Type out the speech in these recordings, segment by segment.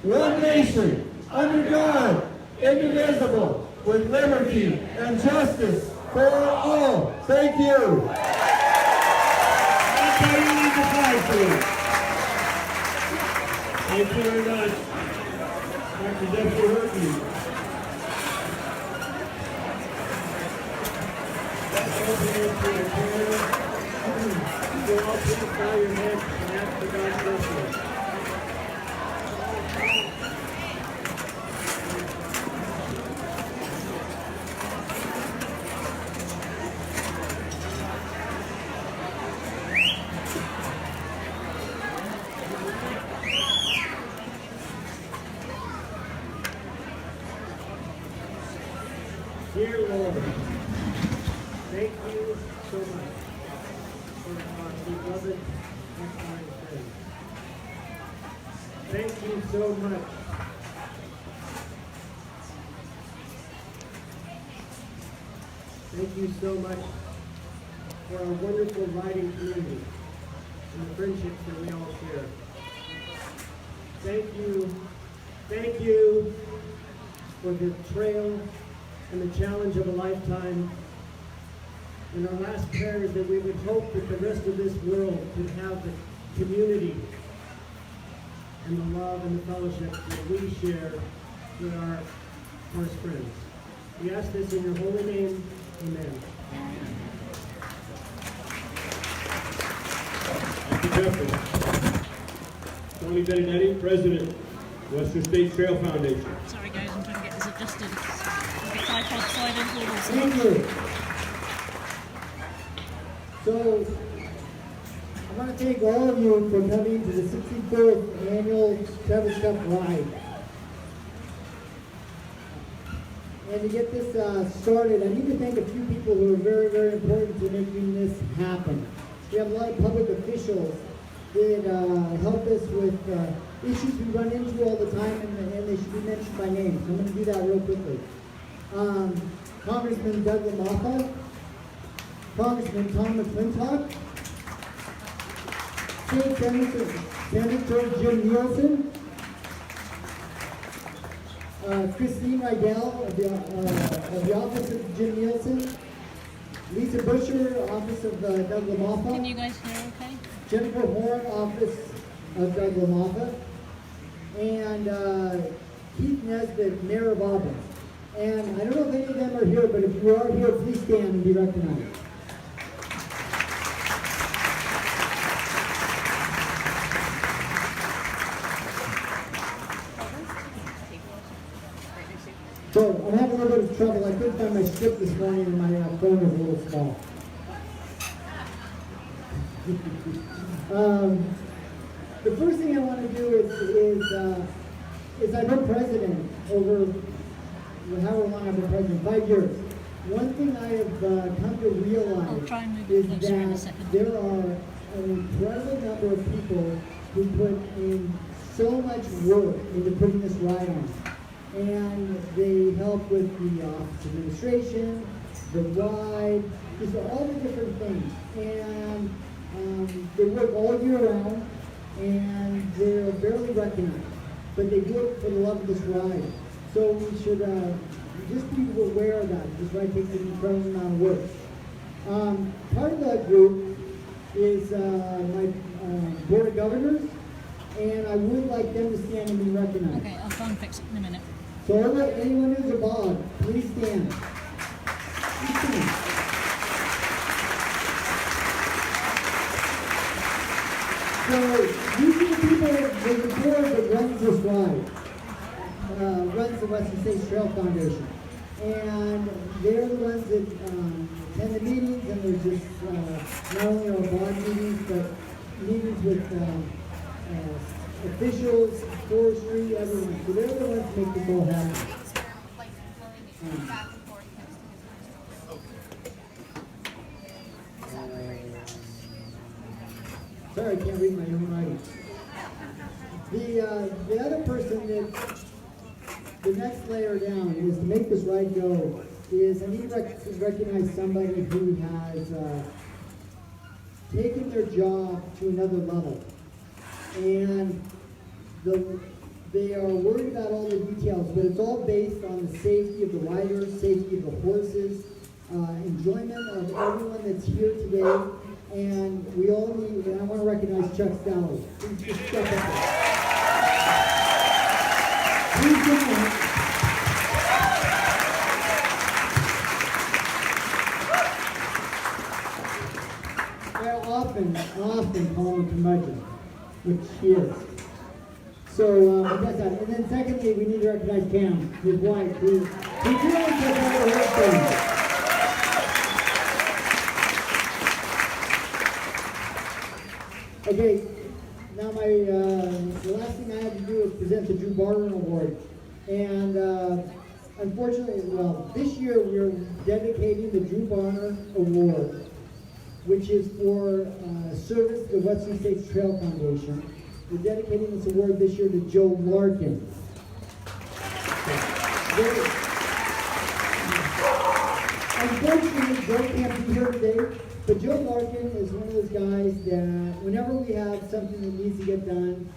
one nation, under God, indivisible, with liberty and justice for all. Thank you. That's how you need to fly, please. Thank you very much. Dr. Jeffrey Herkey. Let's open it to a prayer. So all please bow your heads and ask for God's blessing. Dear Lord, thank you so much for our beloved Equine friends. Thank you so much Thank you so much for our wonderful riding community and the friendships that we all share. Thank you for the trail and the challenge of a lifetime. And our last prayer is that we would hope that the rest of this world could have the community and the love and the fellowship that we share with our first friends. We ask this in your holy name. Amen. Thank you, Jeffrey. Tony Benedetti, President, Western States Trail Foundation. Sorry guys, I'm trying to get this adjusted. The tripod side of the Thank you. So, I want to thank all of you for coming to the 64th annual Tevis Cup ride. And to get this started, I need to thank a few people who are very, very important to making this happen. We have a lot of public officials that help us with issues we run into all the time, and they should be mentioned by name. So I'm going to do that real quickly. Congressman Doug LaMaffa, Congressman Tom McClintock, State Senator Jim Nielsen, Christine Rydell of the Office of Jim Nielsen, Lisa Busher, Office of Doug LaMaffa. Can you guys hear okay? Jennifer Horn, Office of Doug LaMaffa, and Keith Nesbitt, Mayor of Auburn. And I don't know if any of them are here, but if you are here, please stand and be recognized. So I'm having a little bit of trouble. I couldn't find my script this morning, and my phone is a little small. The first thing I want to do is I've been president over however long I've been president, 5 years. One thing I have come to realize is that there are an incredible number of people who put in so much work into putting this ride on. And they help with the office administration, the ride, just all the different things. And they work all year round, and they're barely recognized. But they do it for the love of this ride. So we should just be aware of that. This ride takes an incredible amount of work. Part of that group is my Board of Governors, and I would like them to stand and be recognized. Okay, I'll try and fix it in a minute. So anyone who's above, please stand. Please stand. So these are the people that the board that runs this ride, runs the Western States Trail Foundation. And they're the ones that attend the meetings, and there's just not only our board meetings, but meetings with officials, forestry, everyone. So they're the ones that make this all happen. Sorry, I can't read my own writing. The other person that, the next layer down is to make this ride go, is I need to recognize somebody who has taken their job to another level. And They are worried about all the details, but it's all based on the safety of the riders, safety of the horses, enjoyment of everyone that's here today. And we all need, and I want to recognize Chuck Stalley. Please just step up there. Please give him a hand. I often call him a curmudgeon, which he is. So that's that. And then secondly, we need to recognize Cam, his wife, who really took out her thing. Okay, now the last thing I have to do is present the Drew Barton Award. And unfortunately, well, this year we are dedicating the Drew Barton Award, which is for service to the Western States Trail Foundation. We're dedicating this award this year to Joe Larkin. Unfortunately, Joe can't be here today, but Joe Larkin is one of those guys that whenever we have something that needs to get done,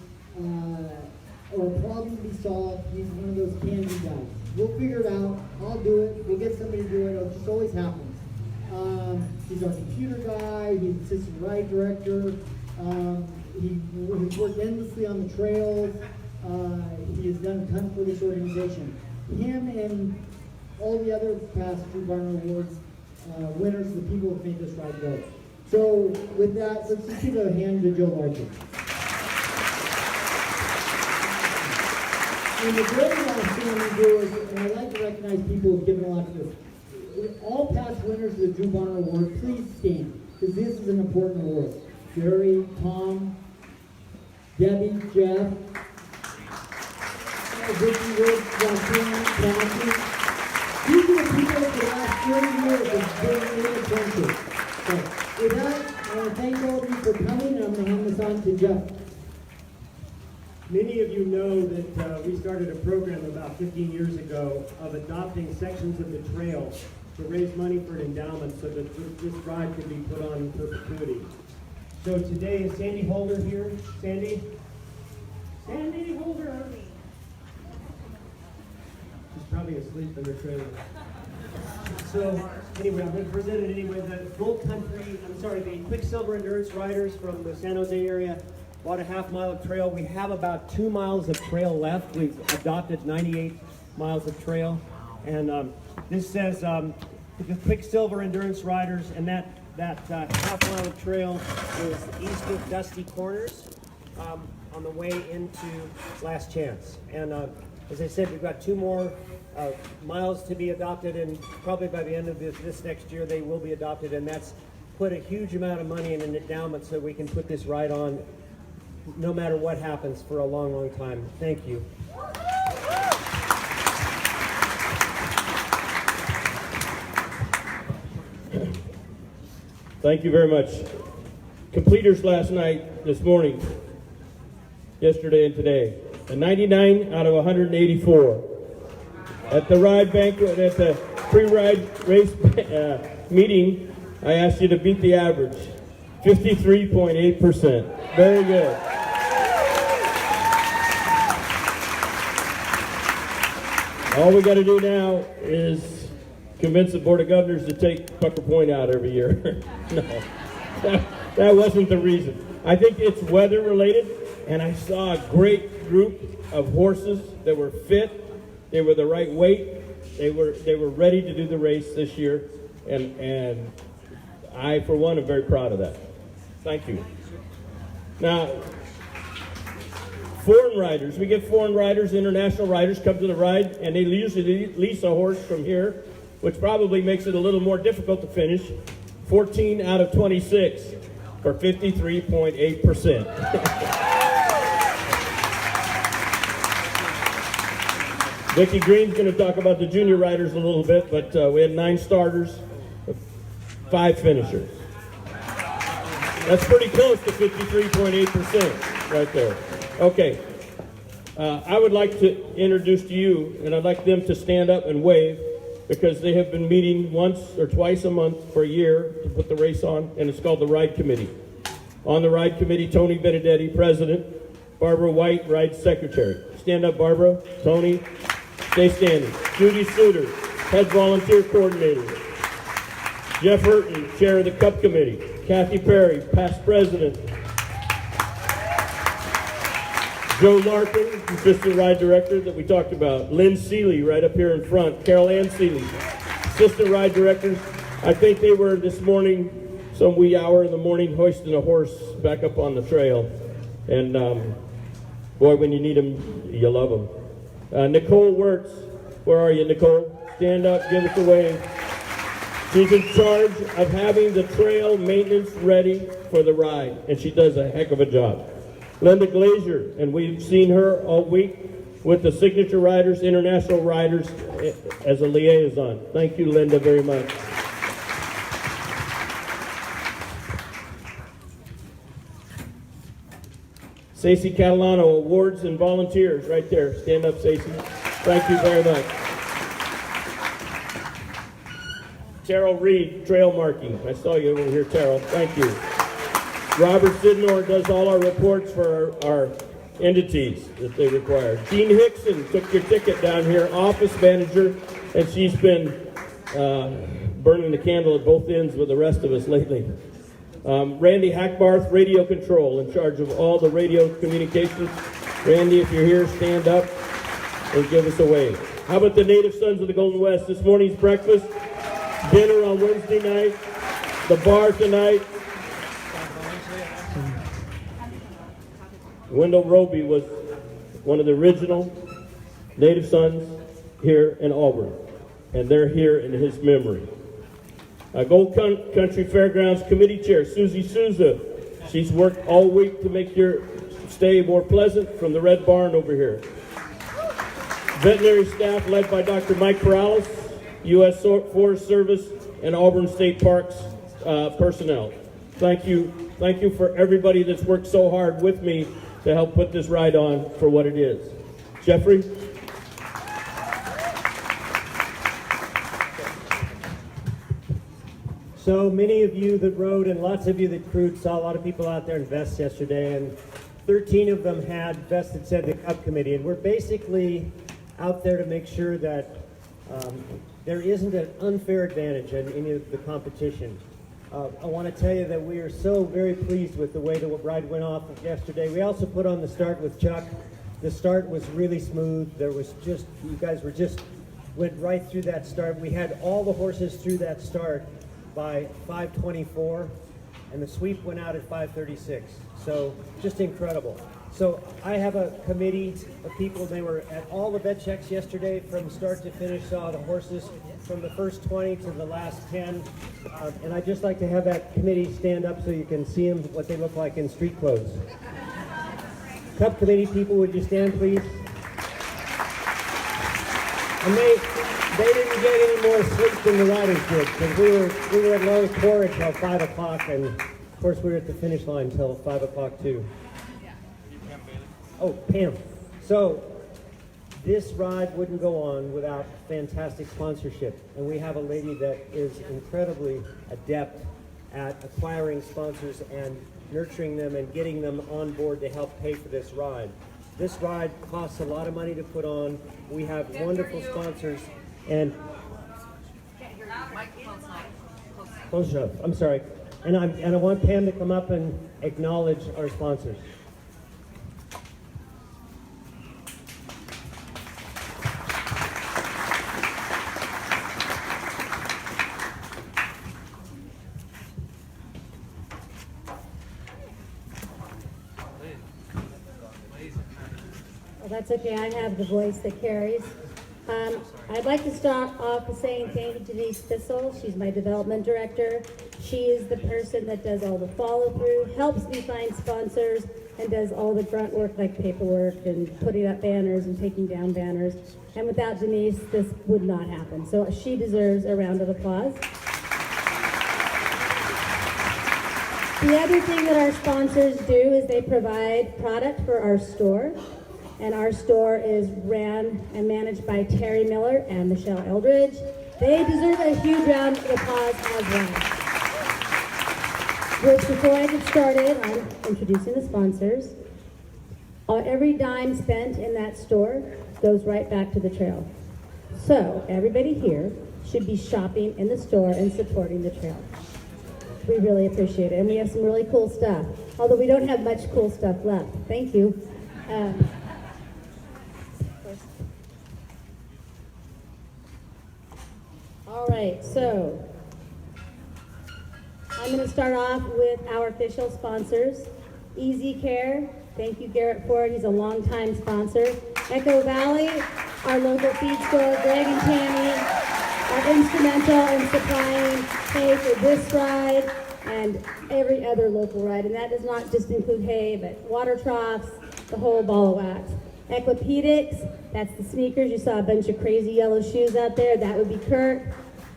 or a problem to be solved, he's one of those candy guys. We'll figure it out, I'll do it, we'll get somebody to do it, it just always happens. He's our computer guy, he's assistant ride director, he's worked endlessly on the trails, he has done a ton for this organization. Him and all the other past Drew Barton Awards winners, the people who made this ride go. So with that, let's just give a hand to Joe Larkin. And the very last thing I'm going to do is, and I'd like to recognize people who've given a lot to this. All past winners of the Drew Barton Award, please stand, because this is an important award. Jerry, Tom, Debbie, Jeff, Vicky, Rick, Joaquin, Kathy. These are the people that the last 30 years have been in the country. So with that, I want to thank all of you for coming, and I'm going to hand this on to Jeff. Many of you know that we started a program about 15 years ago of adopting sections of the trail to raise money for an endowment so that this ride could be put on in perpetuity. So today is Sandy Holder here. Sandy? Sandy Holder! She's probably asleep in her trailer. So anyway, I'm going to present it anyway. The Quicksilver Endurance Riders from the San Jose area bought a half-mile of trail. We have about 2 miles of trail left. We've adopted 98 miles of trail. And this says the Quicksilver Endurance Riders, and that half-mile of trail is east of Dusty Corners on the way into Last Chance. And as I said, we've got 2 more miles to be adopted, and probably by the end of this next year they will be adopted, and that's put a huge amount of money in an endowment so we can put this ride on no matter what happens for a long, long time. Thank you. Thank you very much. Completers last night, this morning, yesterday and today. A 99 out of 184. At the ride banquet, at the pre-ride race meeting, I asked you to beat the average. 53.8%. Very good. All we got to do now is convince the Board of Governors to take Pucker Point out every year. No, that wasn't the reason. I think it's weather related, and I saw a great group of horses that were fit. They were the right weight. They were ready to do the race this year, and I, for one, am very proud of that. Thank you. Now, foreign riders. We get foreign riders, international riders come to the ride, and they usually lease a horse from here, which probably makes it a little more difficult to finish. 14 out of 26 for 53.8%. Vicki Green's going to talk about the junior riders a little bit, but we had 9 starters, 5 finishers. That's pretty close to 53.8% right there. Okay. I would like to introduce to you, and I'd like them to stand up and wave, because they have been meeting once or twice a month for a year to put the race on, and it's called the Ride Committee. On the Ride Committee, Tony Benedetti, President, Barbara White, Ride Secretary. Stand up, Barbara. Tony, stay standing. Judy Suter, Head Volunteer Coordinator. Jeff Hurton, Chair of the Cup Committee. Kathy Perry, Past President. Joe Larkin, Assistant Ride Director that we talked about. Lynn Seeley, right up here in front. Carol Ann Seeley, Assistant Ride Directors. I think they were this morning, some wee hour in the morning, hoisting a horse back up on the trail. And boy, when you need them, you love them. Nicole Wirtz, where are you, Nicole? Stand up, give us a wave. She's in charge of having the trail maintenance ready for the ride, and she does a heck of a job. Linda Glazier, and we've seen her all week with the Signature Riders, International Riders, as a liaison. Thank you, Linda, very much. Stacey Catalano, Awards and Volunteers, right there. Stand up, Stacey. Thank you very much. Terrell Reed, Trail Marking. I saw you over here, Terrell. Thank you. Robert Sidnor does all our reports for our entities that they require. Jean Hickson took your ticket down here, office manager, and she's been burning the candle at both ends with the rest of us lately. Randy Hackbarth, radio control, in charge of all the radio communications. Randy, if you're here, stand up and give us a wave. How about the Native Sons of the Golden West? This morning's breakfast, dinner on Wednesday night, the bar tonight. Wendell Roby was one of the original Native Sons here in Auburn, and they're here in his memory. Gold Country Fairgrounds Committee Chair, Susie Souza. She's worked all week to make your stay more pleasant from the Red Barn over here. Veterinary staff led by Dr. Mike Perales, U.S. Forest Service, and Auburn State Parks personnel. Thank you for everybody that's worked so hard with me to help put this ride on for what it is. Jeffrey? So many of you that rode and lots of you that crewed saw a lot of people out there in vests yesterday, and 13 of them had vests that said the Cup Committee, and we're basically out there to make sure that there isn't an unfair advantage in any of the competition. I want to tell you that we are so very pleased with the way the ride went off yesterday. We also put on the start with Chuck. The start was really smooth. There was just, you guys went right through that start. We had all the horses through that start by 5:24, and the sweep went out at 5:36. So just incredible. So I have a committee of people. They were at all the vet checks yesterday from start to finish, saw the horses from the first 20 to the last 10. And I'd just like to have that committee stand up so you can see them, what they look like in street clothes. Cup Committee people, would you stand, please? And they didn't get any more sleep than the riders did, because we were at low core until 5 o'clock, and of course we were at the finish line until 5 o'clock too. Oh, Pam. So this ride wouldn't go on without fantastic sponsorship, and we have a lady that is incredibly adept at acquiring sponsors and nurturing them and getting them on board to help pay for this ride. This ride costs a lot of money to put on. We have wonderful sponsors, and close enough. I'm sorry, and I want Pam to come up and acknowledge our sponsors. Well, that's okay. I have the voice that carries. I'd like to start off with saying thank you to Denise Bissell. She's my development director. She is the person that does all the follow-through, helps me find sponsors, and does all the grunt work like paperwork and putting up banners and taking down banners. And without Denise, this would not happen. So she deserves a round of applause. The other thing that our sponsors do is they provide product for our store. And our store is ran and managed by Terry Miller and Michelle Eldridge. They deserve a huge round of applause as well. Which, before I get started on introducing the sponsors, Every dime spent in that store goes right back to the trail. So everybody here should be shopping in the store and supporting the trail. We really appreciate it. And we have some really cool stuff, although we don't have much cool stuff left. Thank you. All right, so I'm going to start off with our official sponsors. Easy Care, thank you Garrett Ford, he's a longtime sponsor. Echo Valley, our local feed store, Greg and Tammy are instrumental in supplying hay for this ride and every other local ride. And that does not just include hay, but water troughs, the whole ball of wax. Equipedics, that's the sneakers. You saw a bunch of crazy yellow shoes out there. That would be Kurt.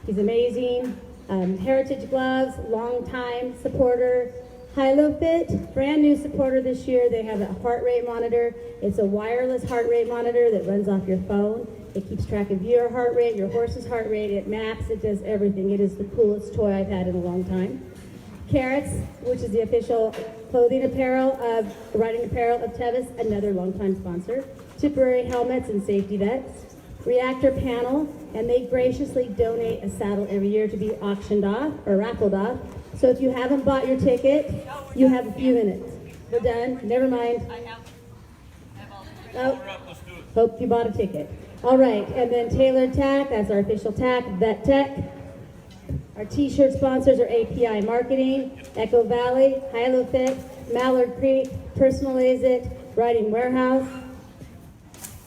He's amazing. Heritage Gloves, longtime supporter. HiloFit, brand new supporter this year. They have a heart rate monitor. It's a wireless heart rate monitor that runs off your phone. It keeps track of your heart rate, your horse's heart rate. It maps, it does everything. It is the coolest toy I've had in a long time. Carrots, which is the official clothing apparel of the riding apparel of Tevis, another longtime sponsor. Temporary helmets and safety vests. Reactor Panel, and they graciously donate a saddle every year to be auctioned off or raffled off. So if you haven't bought your ticket, you have a few minutes. We're done. Never mind. Oh, hope you bought a ticket. All right, and then Tailored Tack, that's our official tack. Vet Tech. Our t-shirt sponsors are API Marketing, Echo Valley, HiloFit, Mallard Creek, Personalize It, Riding Warehouse.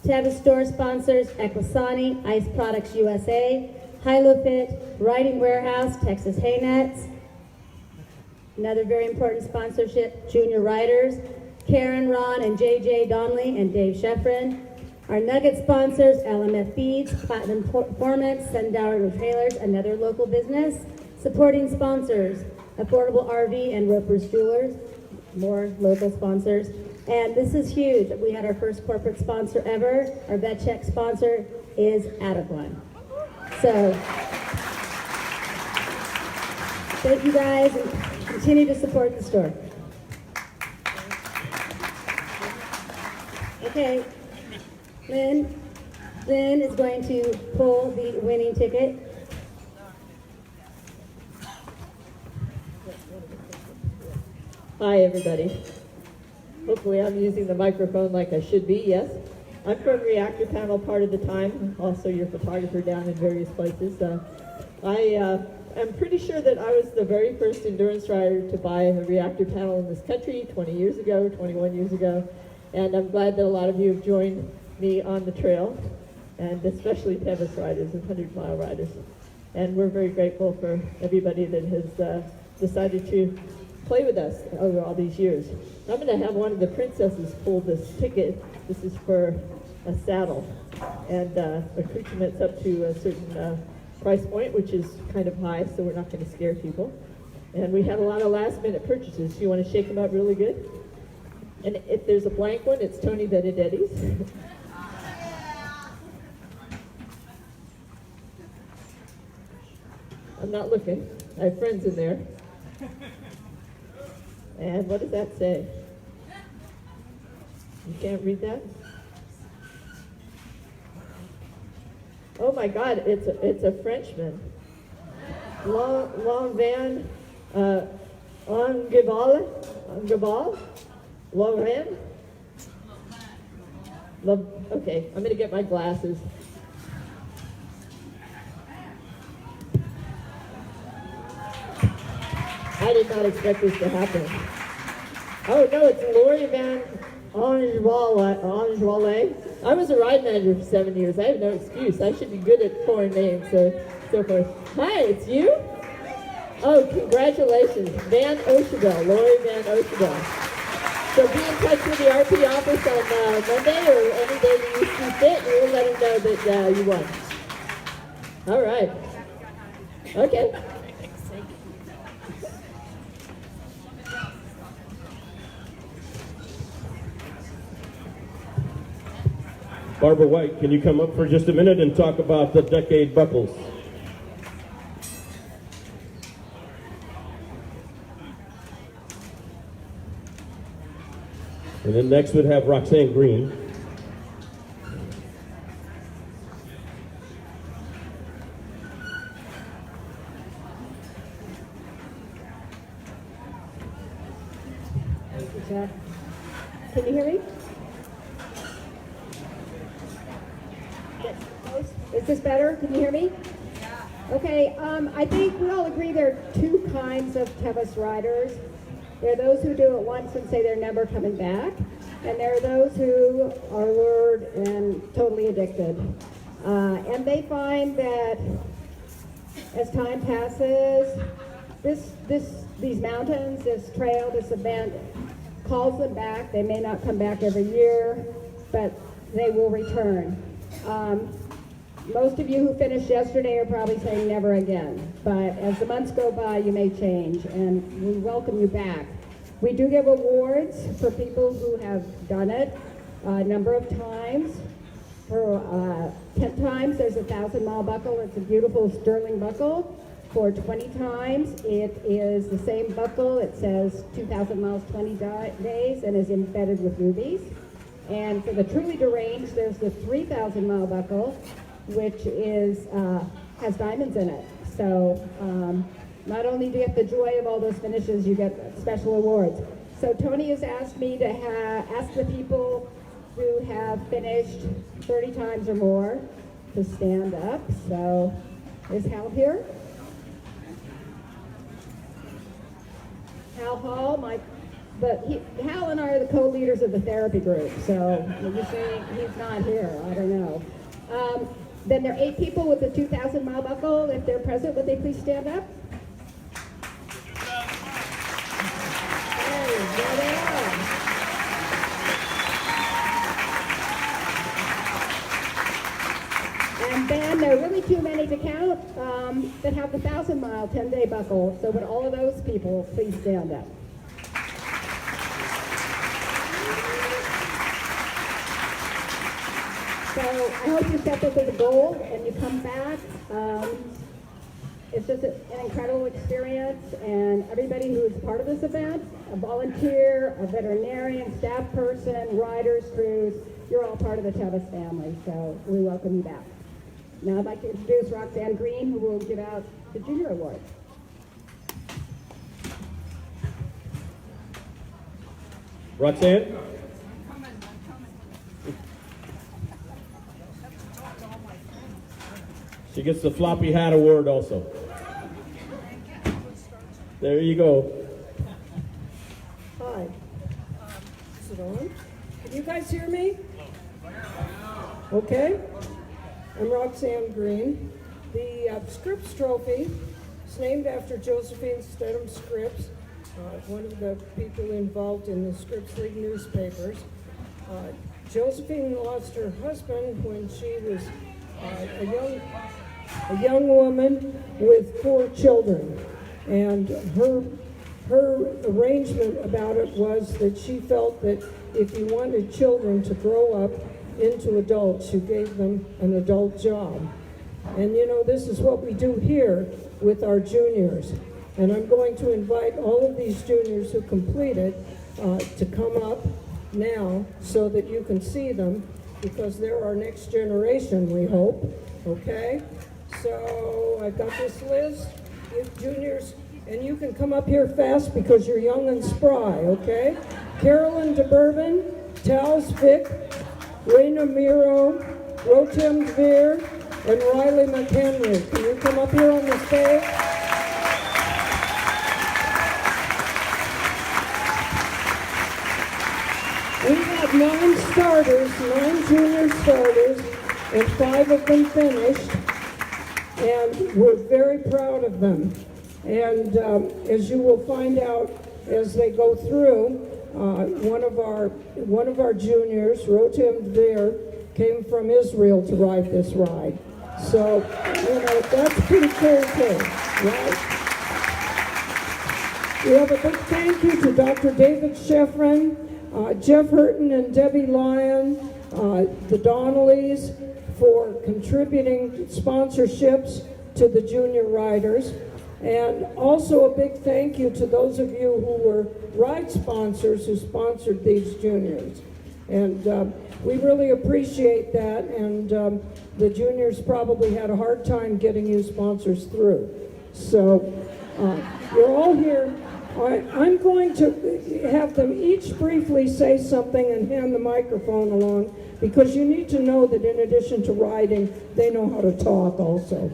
Tevis store sponsors, Equisani, Ice Products USA, HiloFit, Riding Warehouse, Texas Hay Nets. Another very important sponsorship, Junior Riders, Karen, Ron, and JJ Donnelly, and Dave Sheffrin. Our nugget sponsors, LMF Feeds, Platinum Performance, Sundower Trailers, another local business. Supporting sponsors, Affordable RV and Roper's Jewelers, more local sponsors. And this is huge. We had our first corporate sponsor ever. Our vet check sponsor is Adequan. So, thank you guys, and continue to support the store. Okay, Lynn is going to pull the winning ticket. Hi, everybody. Hopefully I'm using the microphone like I should be, yes. I'm from Reactor Panel part of the time, also your photographer down in various places. I'm pretty sure that I was the very first endurance rider to buy a reactor panel in this country 20 years ago, 21 years ago, and I'm glad that a lot of you have joined me on the trail, and especially Tevis riders and 100-mile riders. And we're very grateful for everybody that has decided to play with us over all these years. I'm going to have one of the princesses pull this ticket. This is for a saddle and accoutrements up to a certain price point, which is kind of high, so we're not going to scare people. And we had a lot of last-minute purchases. You want to shake them up really good? And if there's a blank one, it's Tony Benedetti's. I'm not looking. I have friends in there. And what does that say? You can't read that? Oh my God, it's a Frenchman. Lanvin Angabal? Lorraine? Okay, I'm gonna get my glasses. I did not expect this to happen. Oh no, it's Lori Van Angewalle. I was a ride manager for 7 years. I have no excuse. I should be good at foreign names, so forth. Hi, it's you? Oh, congratulations. Van Oshibel, Lori Van Oshibel. So be in touch with the RP office on Monday or any day that you see fit, and we'll let them know that you won. All right. Okay. Barbara White, can you come up for just a minute and talk about the decade buckles? And then next we'd have Roxanne Green. Can you hear me? Is this better? Can you hear me? Okay, I think we all agree there are two kinds of Tevis riders. There are those who do it once and say they're never coming back, and there are those who are lured and totally addicted. And they find that as time passes, these mountains, this trail, this event calls them back. They may not come back every year, but they will return. Most of you who finished yesterday are probably saying never again, but as the months go by, you may change, and we welcome you back. We do give awards for people who have done it a number of times. For 10 times, there's a 1,000-mile buckle. It's a beautiful sterling buckle. For 20 times, it is the same buckle. It says 2,000 miles, 20 days, and is embedded with rubies. And for the truly deranged, there's the 3,000-mile buckle, which is has diamonds in it. So not only do you get the joy of all those finishes, you get special awards. So Tony has asked me to ask the people who have finished 30 times or more to stand up. So is Hal here? Hal Hall, Hal and I are the co-leaders of the therapy group, so you're saying he's not here, I don't know. Then there are 8 people with the 2,000-mile buckle. If they're present, would they please stand up? Hey, there they are. And then there are really too many to count that have the 1,000-mile 10-day buckle. So would all of those people please stand up? So I hope you set this as a goal and you come back. It's just an incredible experience, and everybody who is part of this event, a volunteer, a veterinarian, staff person, riders, crews, you're all part of the Tevis family, so we welcome you back. Now I'd like to introduce Roxanne Green, who will give out the Junior Award. Roxanne? She gets the floppy hat award also. There you go. Hi. Is it on? Can you guys hear me? Okay. I'm Roxanne Green. The Scripps Trophy is named after Josephine Stedham Scripps, one of the people involved in the Scripps League newspapers. Josephine lost her husband when she was a young woman with 4 children, and her arrangement about it was that she felt that if you wanted children to grow up into adults, you gave them an adult job. And you know, this is what we do here with our juniors. And I'm going to invite all of these juniors who completed to come up now so that you can see them, because they're our next generation, we hope. Okay? So I've got this list. You juniors, and you can come up here fast because you're young and spry, okay? Carolyn DeBourbon, Tals Vick, Raina Miro, Rotem Dvir, and Riley McHenry. Can you come up here on the stage? We have 9 starters, 9 junior starters, and 5 of them finished. And we're very proud of them. And as you will find out as they go through, one of our juniors, Rotem Dvir, came from Israel to ride this ride. So, you know, that's pretty cool too, right? We have a big thank you to Dr. David Sheffrin, Jeff Hurton and Debbie Lyon, the Donnellys, for contributing sponsorships to the junior riders. And also a big thank you to those of you who were ride sponsors who sponsored these juniors. And we really appreciate that, and the juniors probably had a hard time getting you sponsors through. So you're all here. I'm going to have them each briefly say something and hand the microphone along, because you need to know that in addition to riding, they know how to talk also.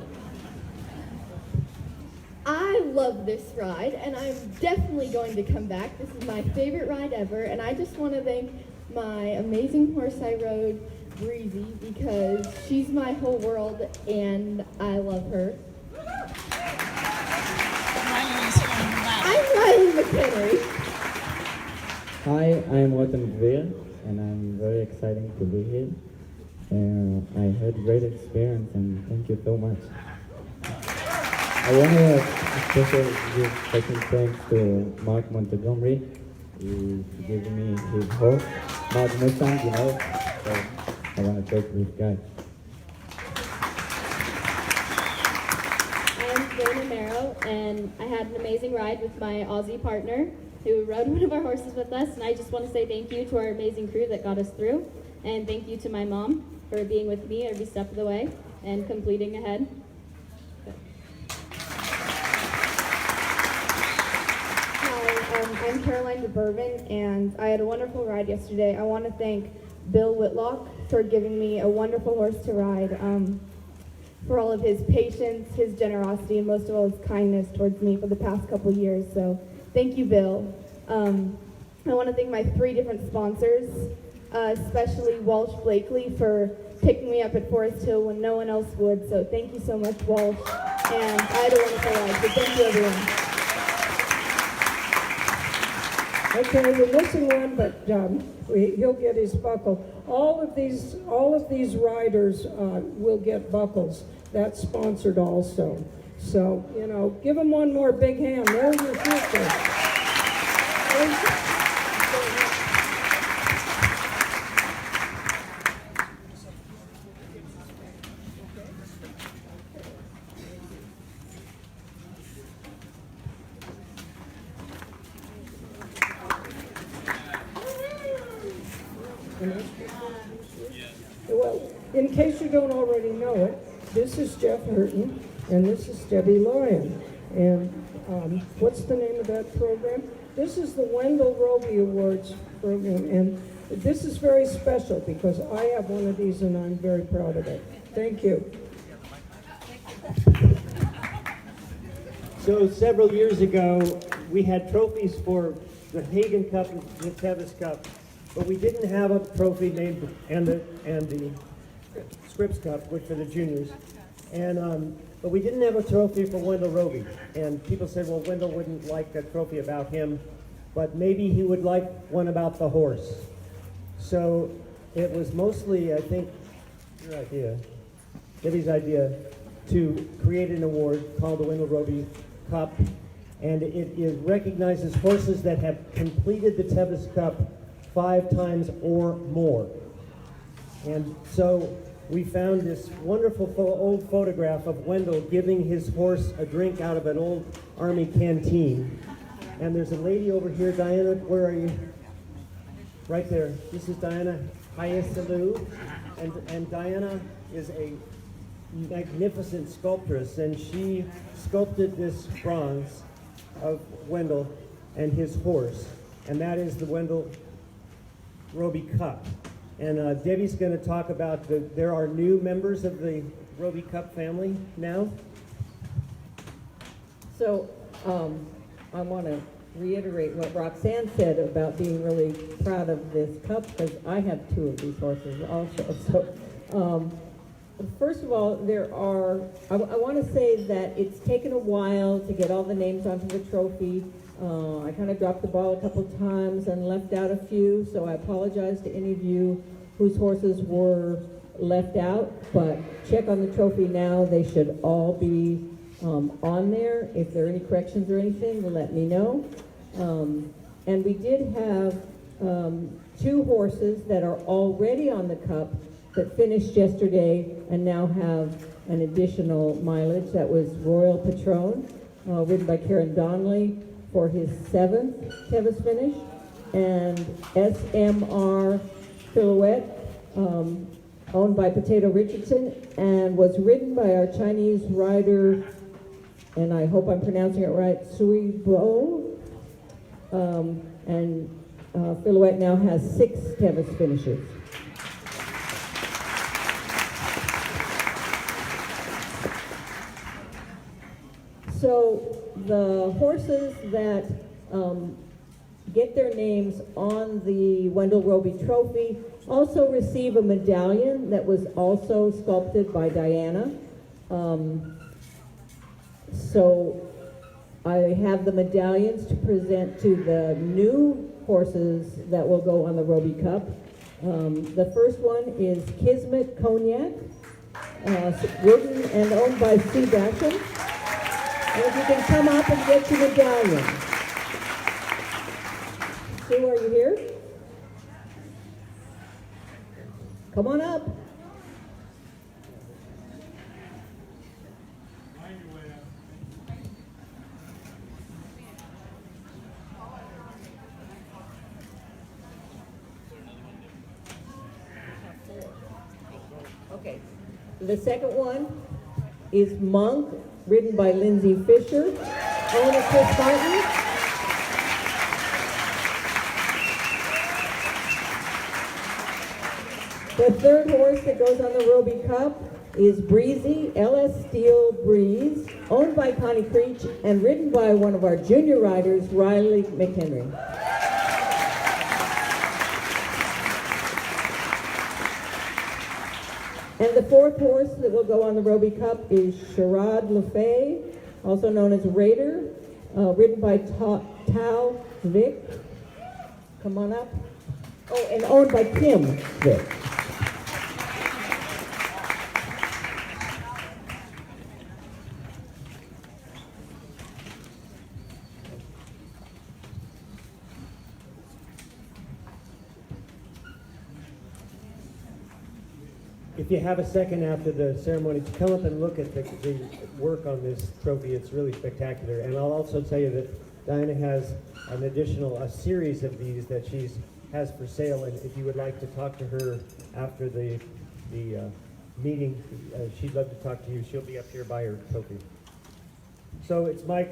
I love this ride, and I'm definitely going to come back. This is my favorite ride ever, and I just want to thank my amazing horse I rode, Breezy, because she's my whole world, and I love her. Riley's from that. I'm Riley McHenry. Hi, I'm Watan Gvir, and I'm very excited to be here. I had great experience, and thank you so much. I want to especially give second thanks to Mark Montgomery. He gave me his horse, Mark Mustang, you know, so I want to thank this guy. I'm Dana Merrow, and I had an amazing ride with my Aussie partner who rode one of our horses with us, and I just want to say thank you to our amazing crew that got us through, and thank you to my mom for being with me every step of the way and completing ahead. I'm Caroline DeBourbon, and I had a wonderful ride yesterday. I want to thank Bill Whitlock for giving me a wonderful horse to ride, for all of his patience, his generosity, and most of all his kindness towards me for the past couple years. So thank you, Bill. I want to thank my 3 different sponsors, especially Walsh Blakely for picking me up at Forest Hill when no one else would. So thank you so much, Walsh. And I had a wonderful ride, so thank you, everyone. Okay, we're missing one, but he'll get his buckle. All of these riders will get buckles. That's sponsored also. So, you know, give them one more big hand. They're your future. Well, in case you don't already know it, this is Jeff Hurton, and this is Debbie Lyon. And what's the name of that program? This is the Wendell Roby Awards program, and this is very special because I have one of these and I'm very proud of it. Thank you. So several years ago, we had trophies for the Hagen Cup and the Tevis Cup, but we didn't have a trophy named and the Scripps Cup, which for the juniors, but we didn't have a trophy for Wendell Roby. And people said, well, Wendell wouldn't like a trophy about him, but maybe he would like one about the horse. So it was mostly, I think, your idea, Debbie's idea, to create an award called the Wendell Roby Cup, and it recognizes horses that have completed the Tevis Cup 5 times or more. And so we found this wonderful old photograph of Wendell giving his horse a drink out of an old Army canteen. And there's a lady over here, Diana, where are you? Right there. This is Diana Hayesalu. And Diana is a magnificent sculptress, and she sculpted this bronze of Wendell and his horse, and that is the Wendell Roby Cup. And Debbie's going to talk about there are new members of the Roby Cup family now. So I want to reiterate what Roxanne said about being really proud of this cup, because I have 2 of these horses also. So first of all, I want to say that it's taken a while to get all the names onto the trophy. I kind of dropped the ball a couple times and left out a few, so I apologize to any of you whose horses were left out, but check on the trophy now. They should all be on there. If there are any corrections or anything, let me know. And we did have 2 horses that are already on the cup that finished yesterday and now have an additional mileage. That was Royal Patron ridden by Karen Donnelly for his 7th Tevis finish, and SMR Silhouette, owned by Potato Richardson, and was ridden by our Chinese rider, and I hope I'm pronouncing it right, Sui Bo. And Silhouette now has 6 Tevis finishes. So the horses that get their names on the Wendell Roby Trophy also receive a medallion that was also sculpted by Diana. So I have the medallions to present to the new horses that will go on the Roby Cup. The first one is Kismet Cognac, ridden and owned by Sue Basham. And if you can come up and get your medallion. Sue, are you here? Come on up. Okay. The second one is Monk, ridden by Lindsay Fisher, owner Chris Martin. The third horse that goes on the Roby Cup is Breezy, LS Steel Breeze, owned by Connie Creech and ridden by one of our junior riders, Riley McHenry. And the fourth horse that will go on the Roby Cup is Sherrod LaFay, also known as Raider, ridden by Tao Vic. Come on up. Oh, and owned by Kim Vic. If you have a second after the ceremony to come up and look at the work on this trophy, it's really spectacular. And I'll also tell you that Diana has an additional series of these that she has for sale. And if you would like to talk to her after the meeting, she'd love to talk to you. She'll be up here by her trophy. So it's my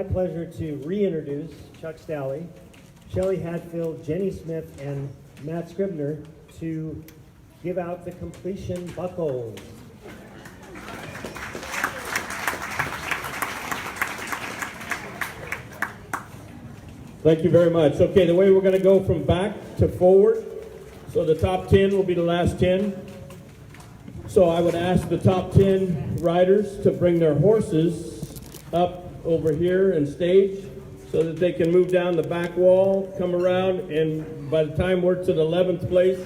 pleasure to reintroduce Chuck Stalley, Shelley Hadfield, Jenny Smith, and Matt Scribner to give out the completion buckles. Thank you very much. Okay, the way we're going to go from back to forward, so the top 10 will be the last 10. So I would ask the top 10 riders to bring their horses up over here and stage so that they can move down the back wall, come around, and by the time we're to the 11th place,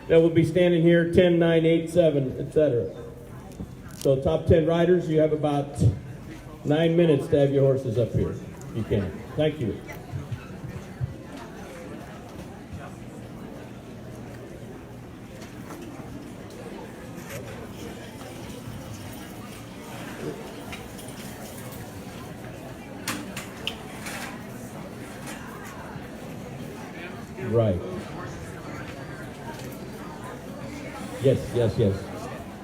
they will be standing here 10, 9, 8, 7, etc. So top 10 riders, you have about 9 minutes to have your horses up here. You can. Thank you. Right. Yes.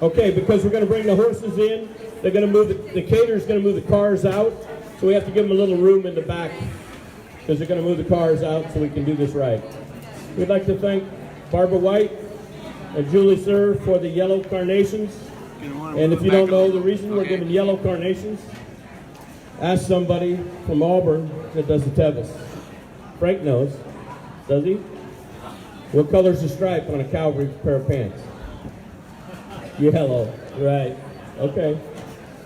Okay, because we're going to bring the horses in, they're going to move, the caterer's going to move the cars out, so we have to give them a little room in the back, because they're going to move the cars out so we can do this right. We'd like to thank Barbara White and Julie Sir for the yellow carnations. And if you don't know the reason we're giving yellow carnations, ask somebody from Auburn that does the Tevis. Frank knows. Does he? What color's the stripe on a Calvary pair of pants? Yellow. Right. Okay.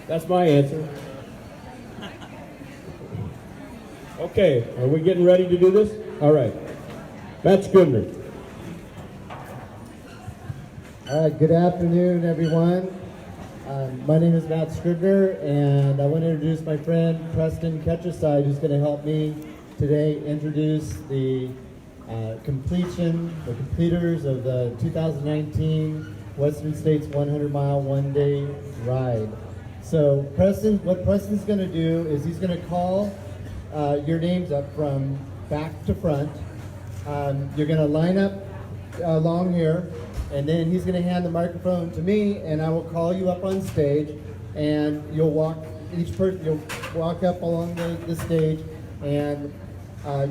That's my answer. Okay. Are we getting ready to do this? All right. Matt Scribner. All right. Good afternoon, everyone. My name is Matt Scribner, and I want to introduce my friend Preston Ketcherside, who's going to help me today introduce the completers of the 2019 Western States 100-mile one-day ride. So what Preston's going to do is he's going to call your names up from back to front. You're going to line up along here, and then he's going to hand the microphone to me, and I will call you up on stage, and you'll walk up along the stage, and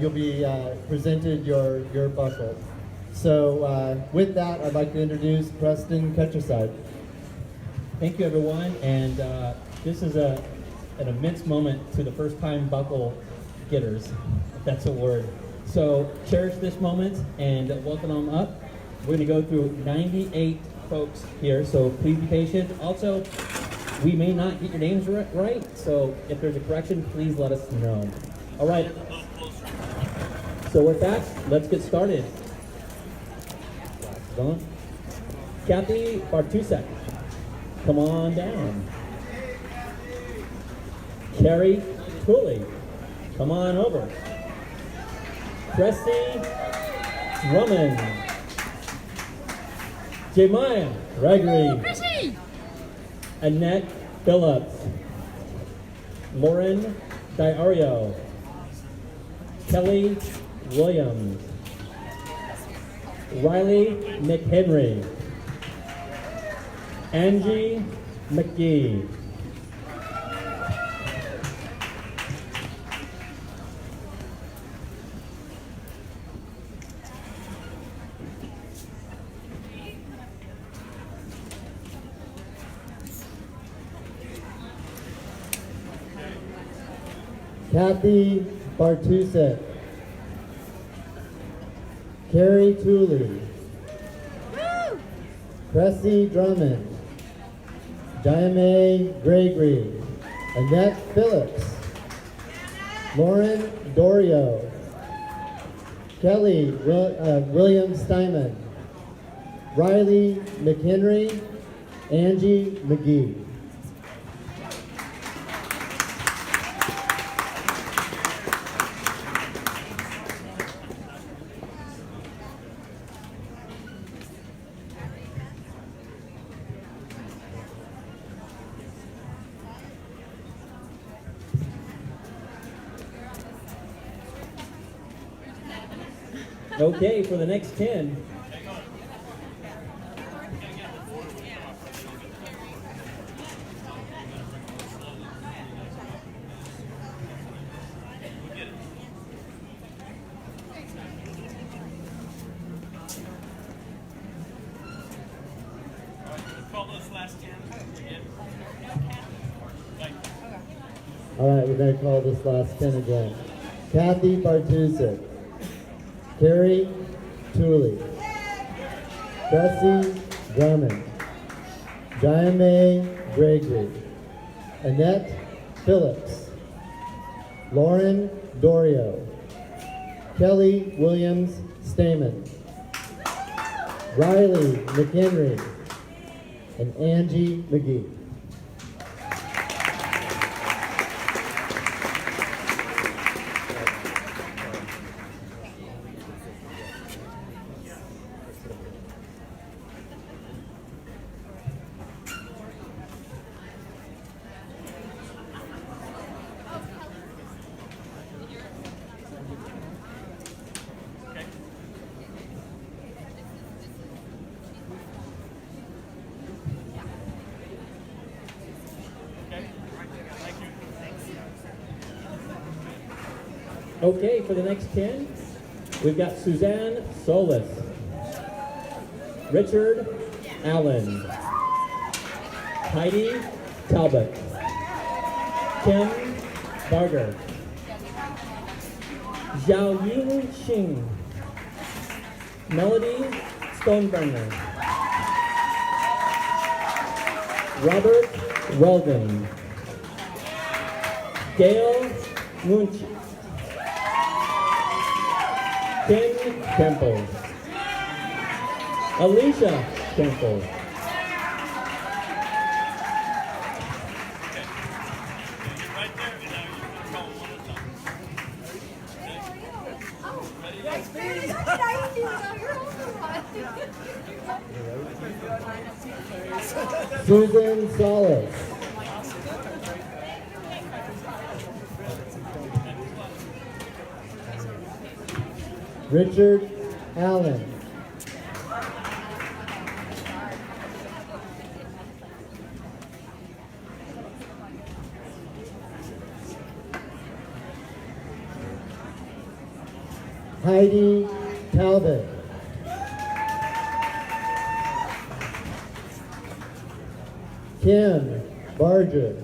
you'll be presented your buckle. So with that, I'd like to introduce Preston Ketcherside. Thank you, everyone, and this is an immense moment to the first-time buckle getters, if that's a word. So cherish this moment and welcome them up. We're going to go through 98 folks here, so please be patient. Also, we may not get your names right, so if there's a correction, please let us know. All right. So with that, let's get started. Kathy Bartusek, come on down. Carrie Cooley, come on over. Cressy Drummond. Jemiah Gregory. Chrissy! Annette Phillips. Lauren Diario. Kelly Williams. Riley McHenry. Angie McGee. Kathy Bartusek. Carrie Tooley. Cressy Drummond. Diame Gregory. Annette Phillips. Lauren Dorio. Kelly William Steinman. Riley McHenry. Angie McGee. Okay, for the next 10. All right, we're going to call this last 10 again. Kathy Bartusek. Carrie Tooley. Cressy Drummond. Diame Gregory. Annette Phillips. Lauren Dorio. Kelly Williams Stamen. Riley McHenry. And Angie McGee. Okay, for the next 10, we've got Suzanne Solis, Richard Allen, Heidi Talbot, Kim Barger, Zhao Yu Xing, Melody Stoneburner, Robert Weldon, Gail Munch, Ken Temple, Alicia Temple, Susan Solis. Richard Allen. Heidi Talbot. Kim Barger.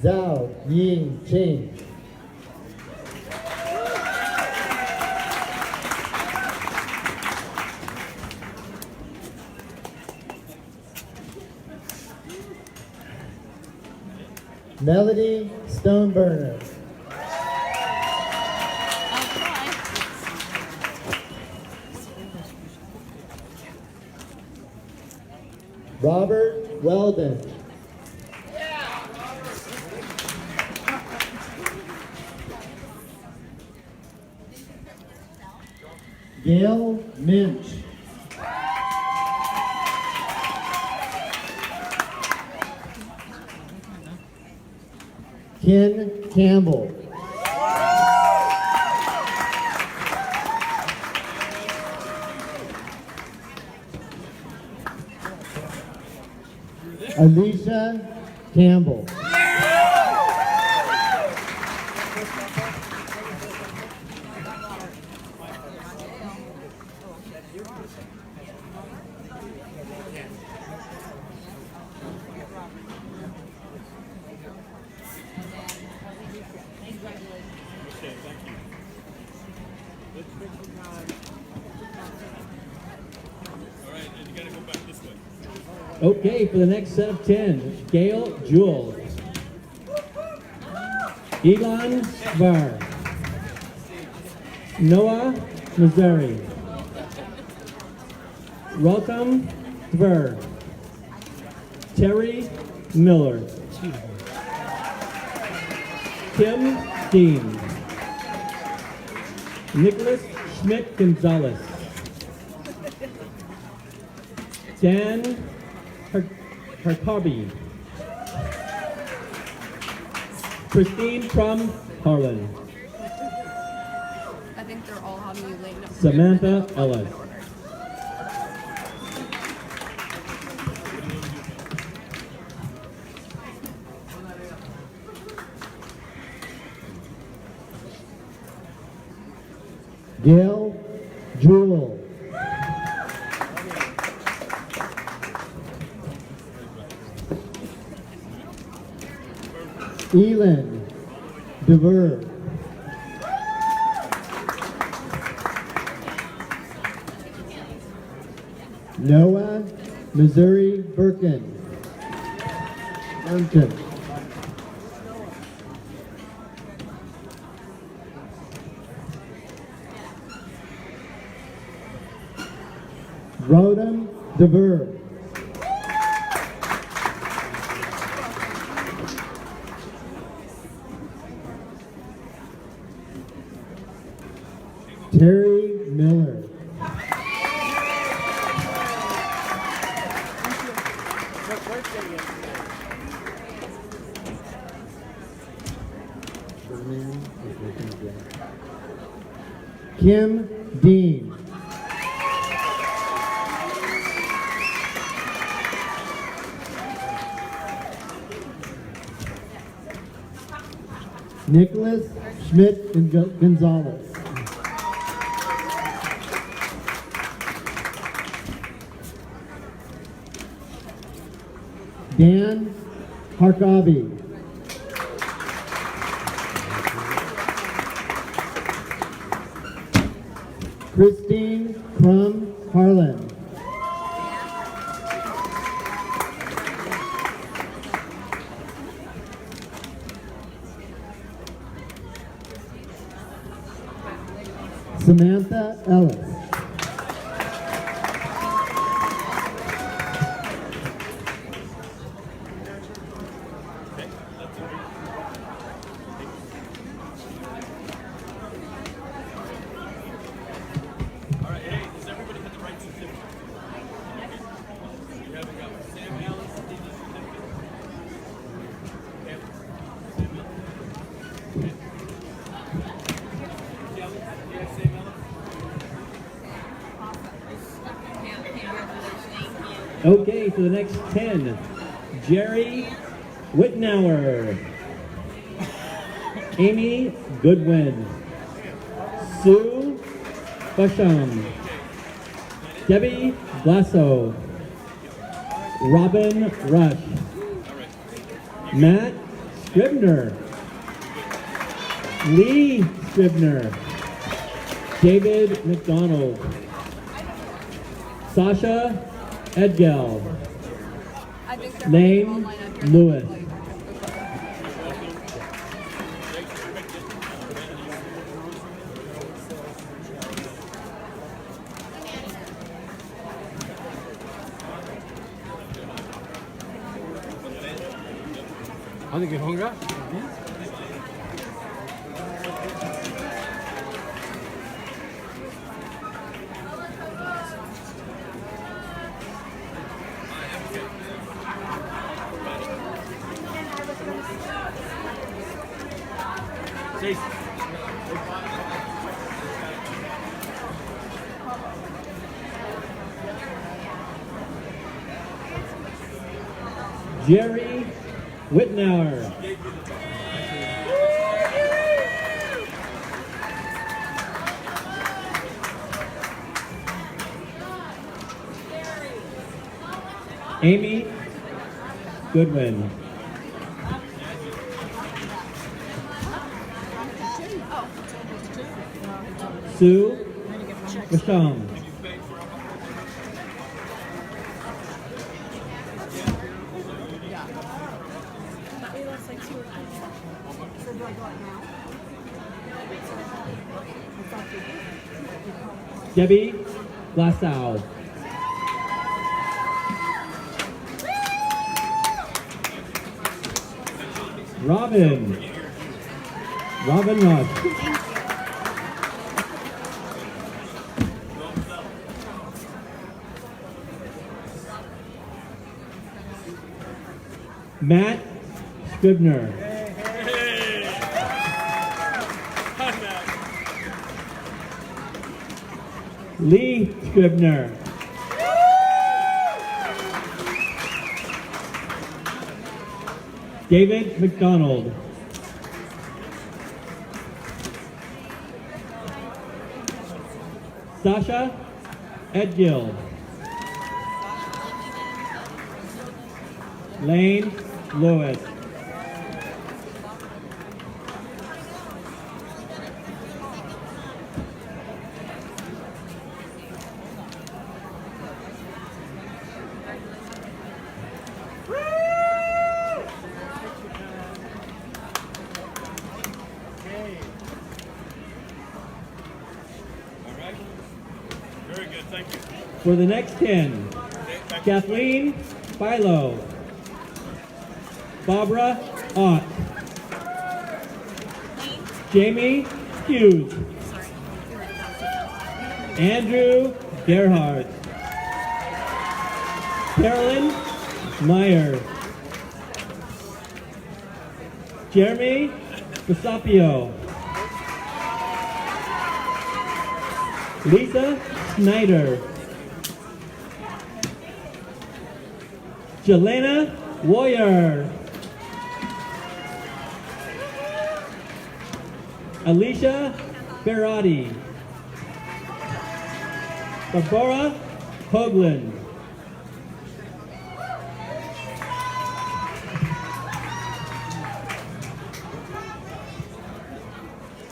Zhao Ying Ching. Melody Stoneburner. I'll try. Robert Weldon. Gail Minch. Ken Campbell. Alicia Campbell. Okay, for the next set of 10, Gail Jewell, Elon Var, Noah Missouri, Welcome Tver, Terry Miller, Kim Dean, Nicholas Schmidt Gonzalez, Dan Harkabi, Christine from Harlan, I think they're all having you late enough. Samantha Ellis, Gail Jewell. Elin DeVer. Noah Missouri Birkin. Rodham DeVer. Terry Miller. Kim Dean. Nicholas Schmidt Gonzalez. Dan Harkabi. Christine Crum Harlan. Samantha Ellis. Okay, for the next 10, Jerry Wittenauer, Amy Goodwin, Sue Basham, Debbie Blasso, Robin Rush, Matt Scribner, Lee Scribner, David McDonald, Sasha Edgell, Lane Lewis. ¿Dónde que ponga? Jerry Wittenauer. Amy Goodwin. Sue Basham. Debbie Lasau. Robin Rush. Matt Scribner. Lee Scribner. David McDonald. Sasha Edgill. Lane Lewis. For the next 10, Kathleen Philo, Barbara Ott, Jamie Hughes, Andrew Gerhardt, Carolyn Meyer, Jeremy Basapio, Lisa Snyder, Jelena Warrior, Alicia Berardi, Barbara Hoagland,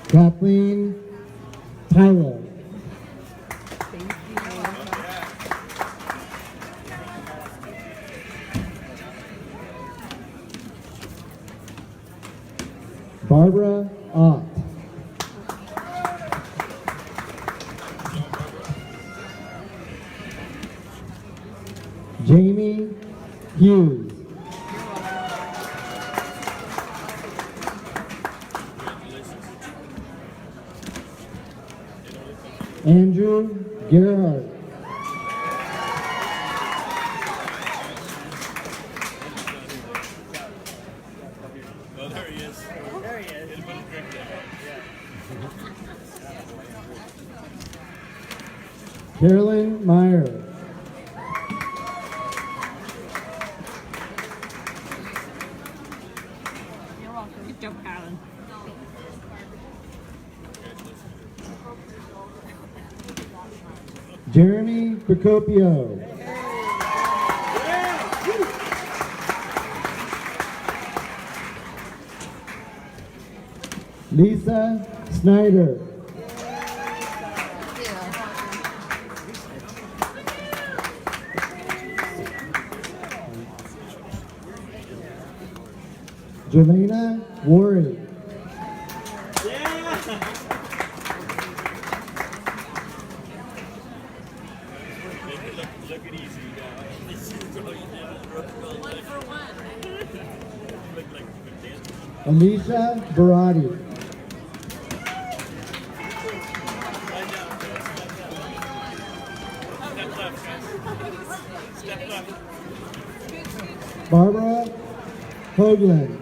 Kathleen Tyler. Barbara Ott. Jamie Hughes. Andrew Gerhardt. Oh, there he is. There he is. Put his drink down. Carolyn Meyer. Jeremy Procopio. Lisa Snyder. Jelena Worry. Alicia Barati. Barbara Hoagland.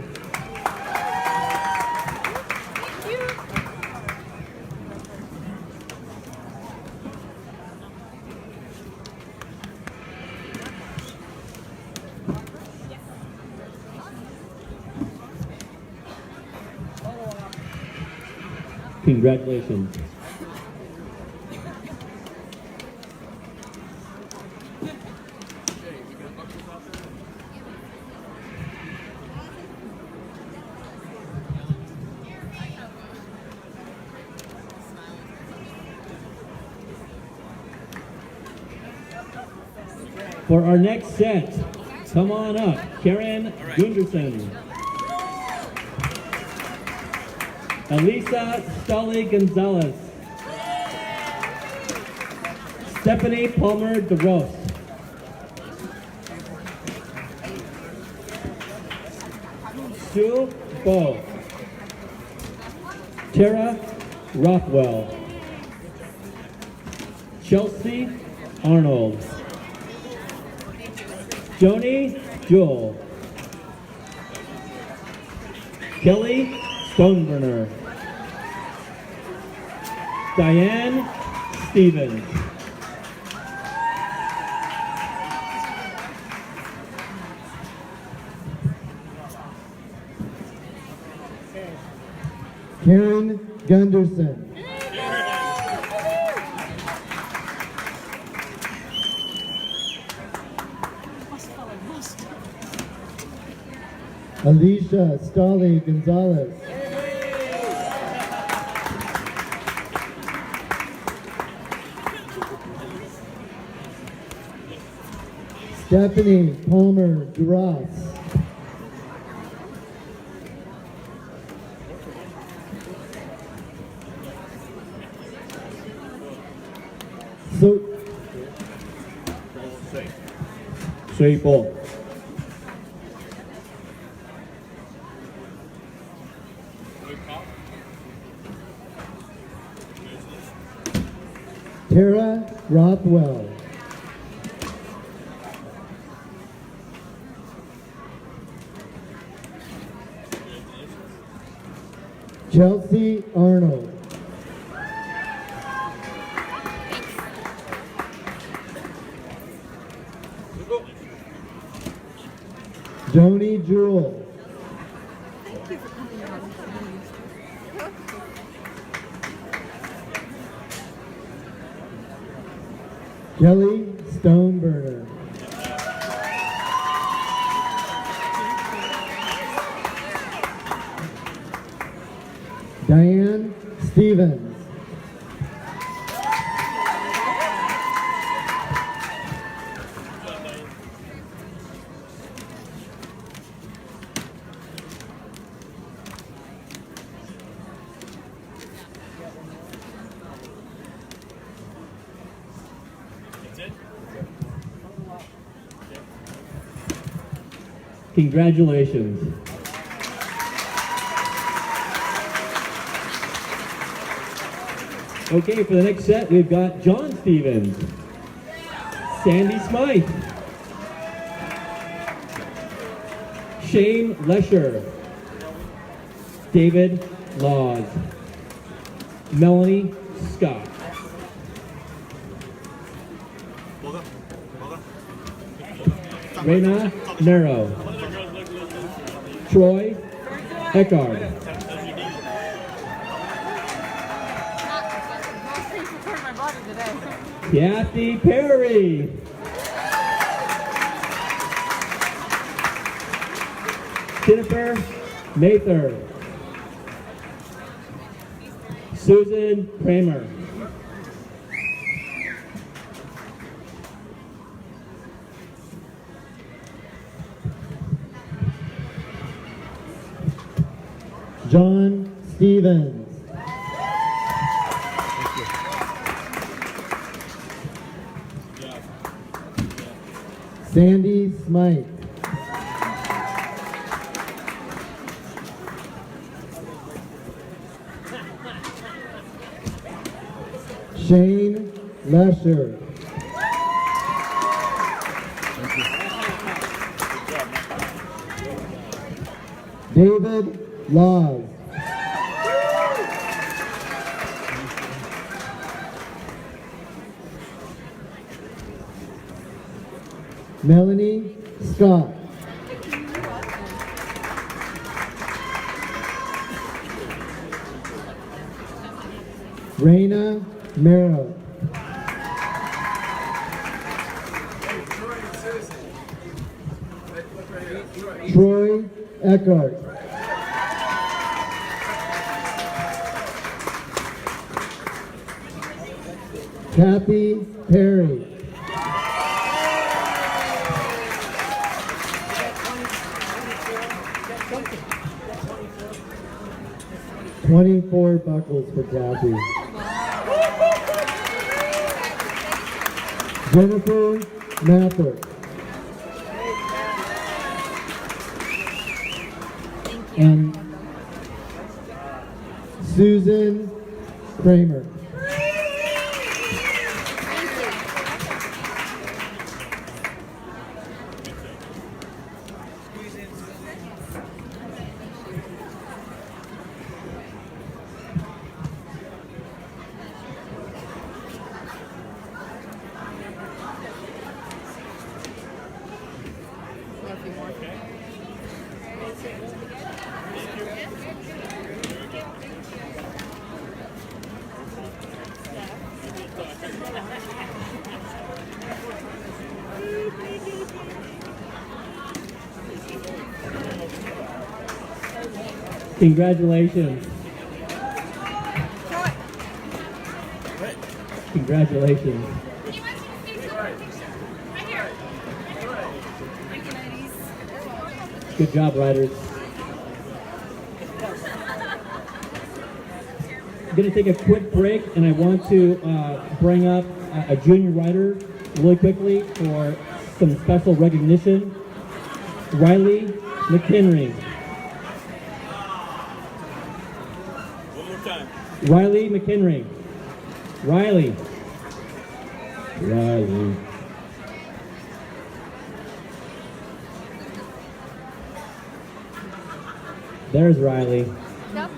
Congratulations. For our next set, come on up, Karen Gunderson. Elisa Stolly Gonzalez. Stephanie Palmer DeRose. Sue Bo. Tara Rothwell. Chelsea Arnold. Joni Jewell. Kelly Stoneburner. Diane Stevens. Karen Gunderson. Alicia Stolly Gonzalez. Stephanie Palmer Duras. Sui Po. Tara Rothwell. Chelsea Arnold. Joni Jewell. Kelly Stoneburner. Diane Stevens. Congratulations. Okay, for the next set, we've got John Stevens, Sandy Smythe, Shane Lesher, David Laws, Melanie Scott, Rena Nero, Troy Eckard, Kathy Perry. Jennifer Mather. Susan Kramer. John Stevens. Sandy Smythe. Shane Lesher. David Laws. Melanie Scott. Raina Merrill. Troy Eckhart. Kathy Perry. $24 buckles for Kathy. Jennifer Mather. And Susan Kramer. Congratulations. Congratulations. Good job, riders. I'm going to take a quick break, and I want to bring up a junior rider really quickly for some special recognition. Riley McHenry. Riley McHenry. Riley. Riley. There's Riley. Yep.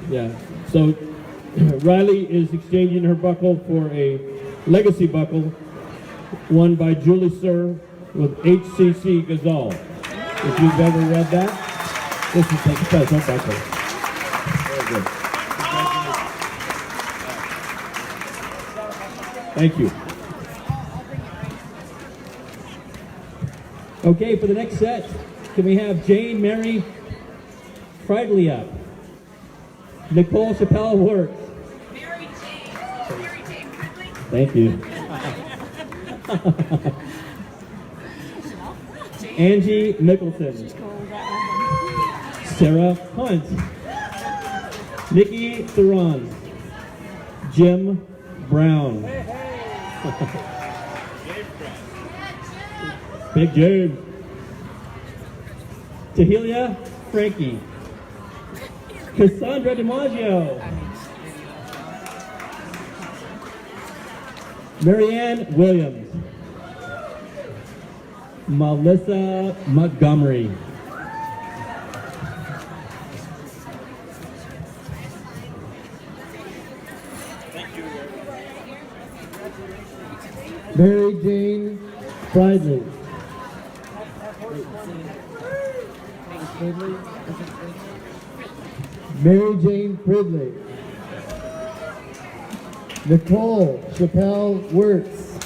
Yeah. So Riley is exchanging her buckle for a legacy buckle won by Julie Sir with HCC Gazal. If you've ever read that, this is a special buckle. Very good. Thank you. Okay, for the next set, can we have Jane Mary Friedley up? Nicole Chappelle Works. Mary Jane Quigley. Thank you. Angie Mickelson. Sarah Hunt. Nikki Theron. Jim Brown. Big James. Tahilia Frankie. Cassandra DiMaggio. Marianne Williams. Melissa Montgomery. Mary Jane Friedley. Mary Jane Fridley. Nicole Chappelle Wirtz.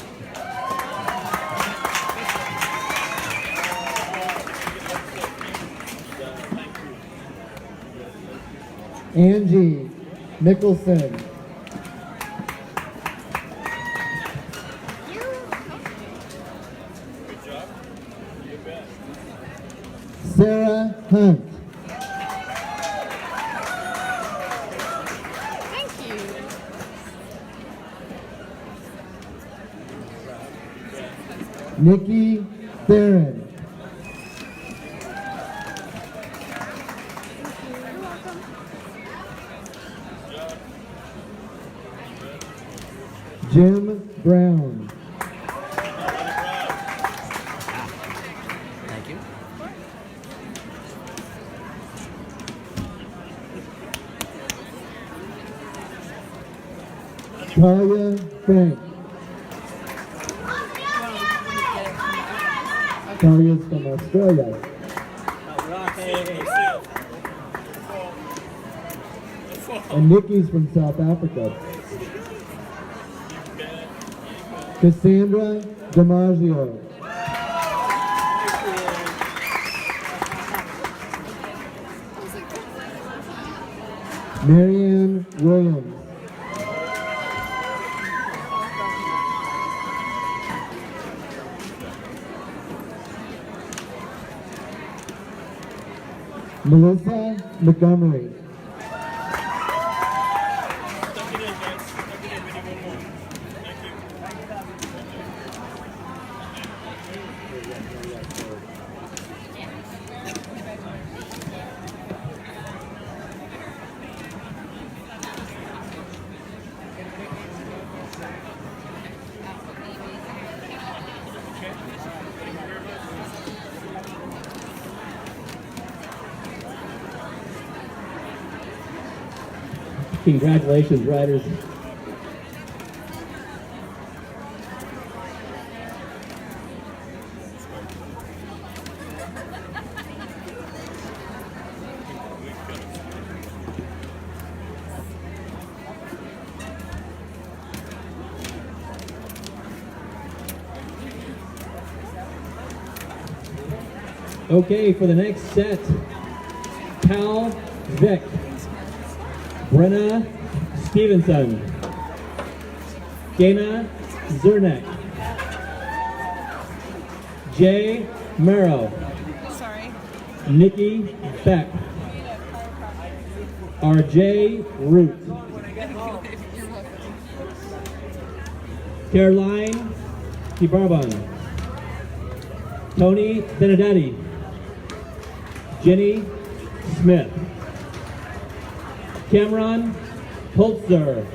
Angie Mickelson. Sarah Hunt. Thank you. Nikki Theron. Jim Brown. Thank you. Talia Frank. Talia's from Australia. And Nikki's from South Africa. Cassandra DiMaggio. Marianne Williams. Melissa Montgomery. Congratulations, riders. Okay, for the next set, Cal Vick, Brenna Stevenson, Dana Zernek, Jay Merrow, Sorry. Nikki Beck, RJ Root, Caroline Kibarban, Tony Benedetti, Jenny Smith, Cameron Holzer,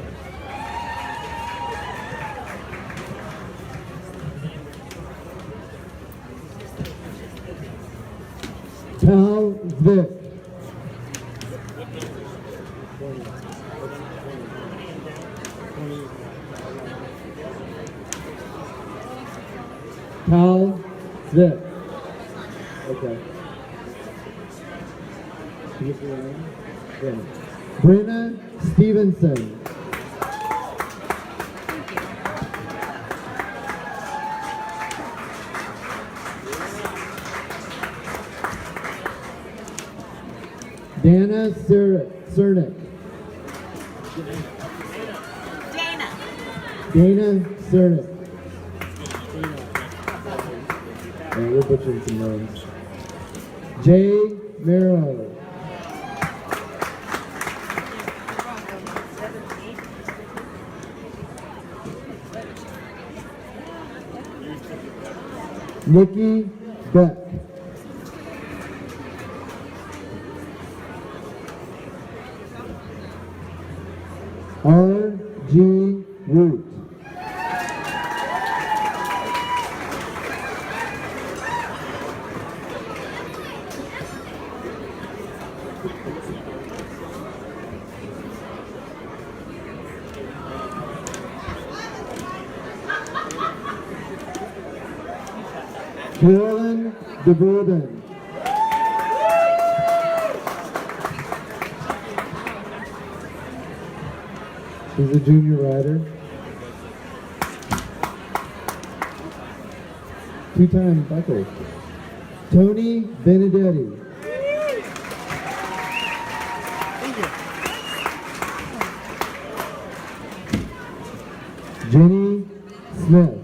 Tal Vick. Tal Vick. Okay. Brenna Stevenson. Dana Cernick. Dana Cernick. Yeah, we're butchering some names. Jay Merrow. Nikki Beck. R.G. Root. Carolyn DeBorden. She's a junior rider. Two-time buckle. Tony Benedetti. Jenny Smith.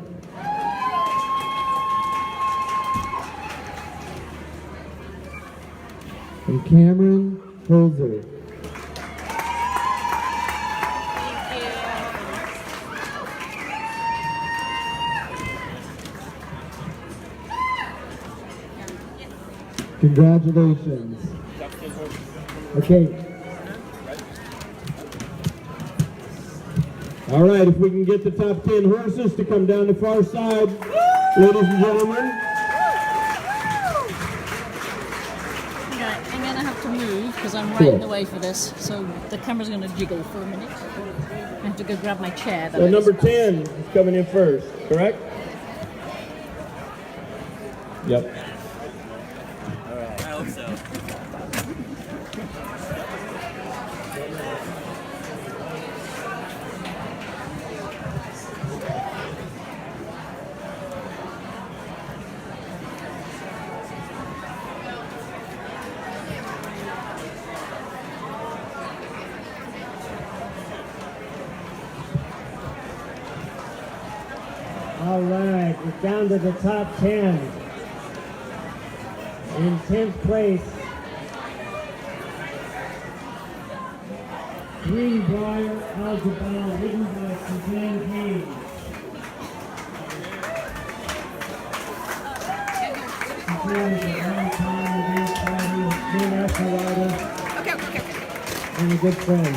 And Cameron Holzer. Congratulations. Okay. All right, if we can get the top 10 horses to come down the far side, ladies and gentlemen. Okay, I'm gonna have to move because I'm right in the way for this. So the camera's gonna jiggle for a minute. I have to go grab my chair. So number 10 is coming in first, correct? Yep. I hope so. All right, we're down to the top 10. In 10th place, Greenbrier Algebal, ridden by Suzanne Hayes. Suzanne is a long-time international rider and a good friend.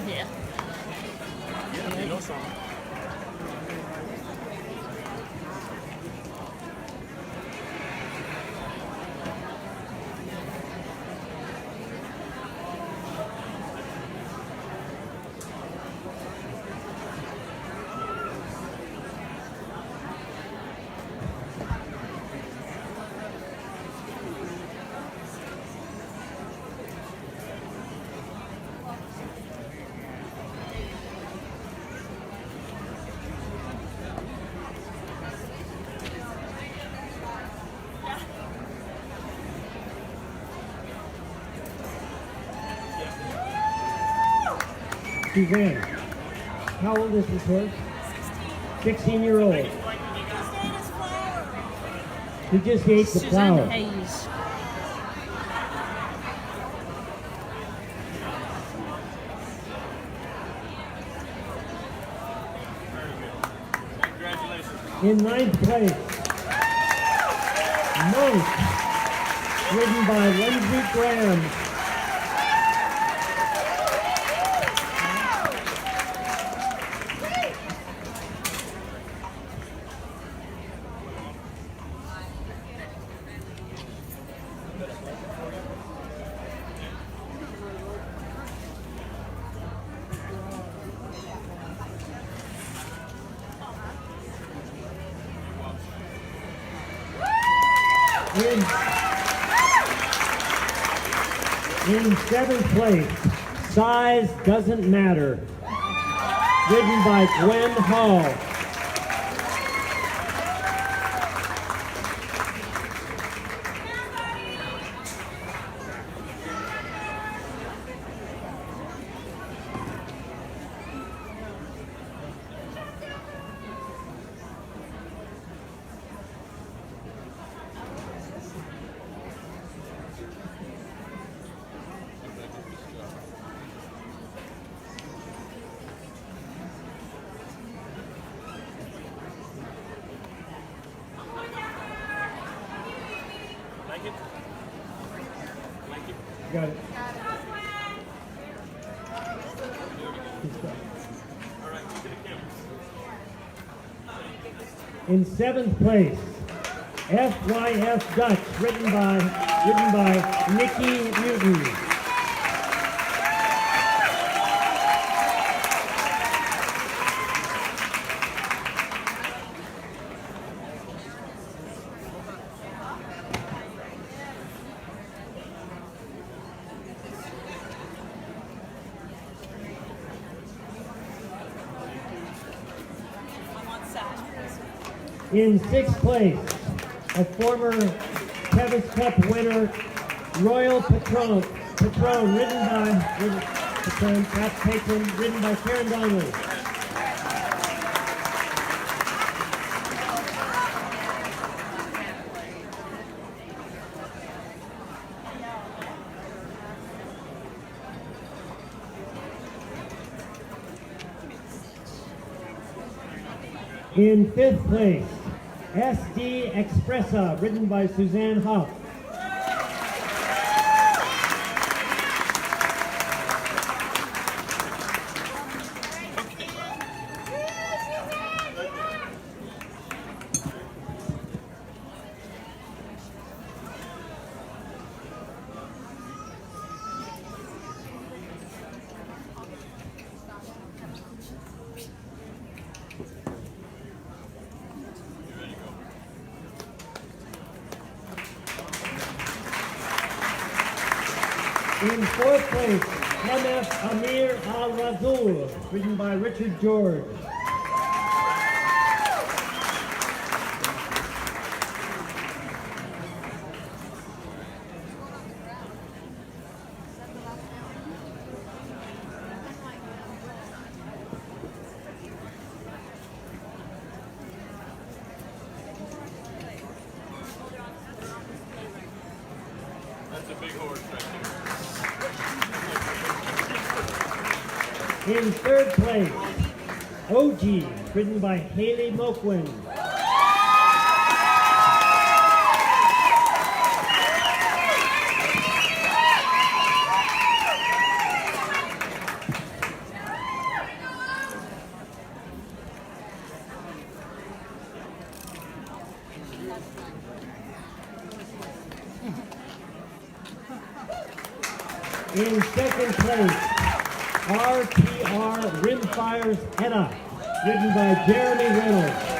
Here. Suzanne, how old is this horse? 16-year-old. He just ate the flower. Suzanne Hayes. In 9th place, Monk, ridden by Lindsey Graham. In 7th place, Size Doesn't Matter, ridden by Gwen Hall. Got it. In 7th place, FYF Dutch, ridden by Nikki Newton. In sixth place, a former Tevis Cup winner, Royal Patron, ridden by Karen Donnelly. In fifth place, SD Expressa, ridden by Suzanne Hoff. In fourth place, MF Amir Al Razul, ridden by Richard George. That's a big horse right there. In third place, OG, ridden by Haley Moquin. In second place, RPR Rimfire's Hedda, ridden by Jeremy Reynolds.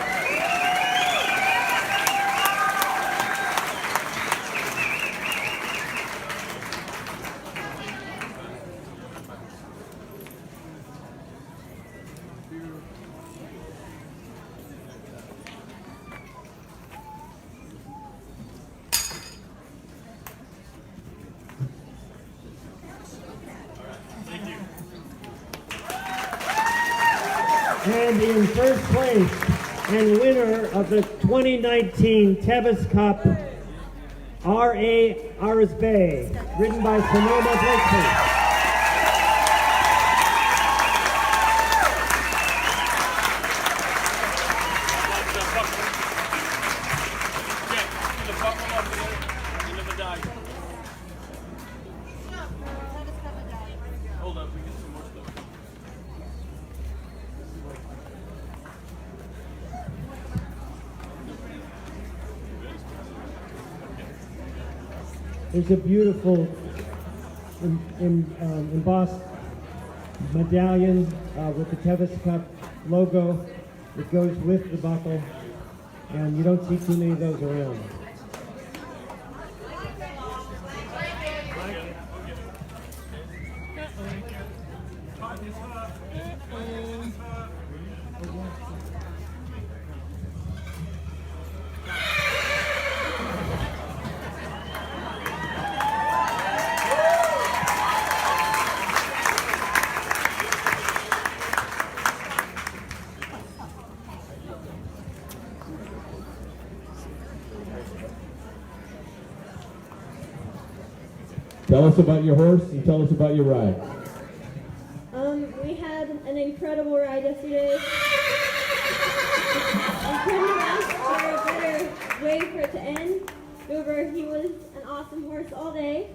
And in first place and winner of the 2019 Tevis Cup, R.A. Arisbay, ridden by Sonoma Blakely. Hold up, we get some more stuff. There's a beautiful embossed medallion with the Tevis Cup logo. It goes with the buckle, and you don't see too many of those around. Tell us about your horse and tell us about your ride. We had an incredible ride yesterday. I couldn't ask for a better way for it to end. Uber, he was an awesome horse all day,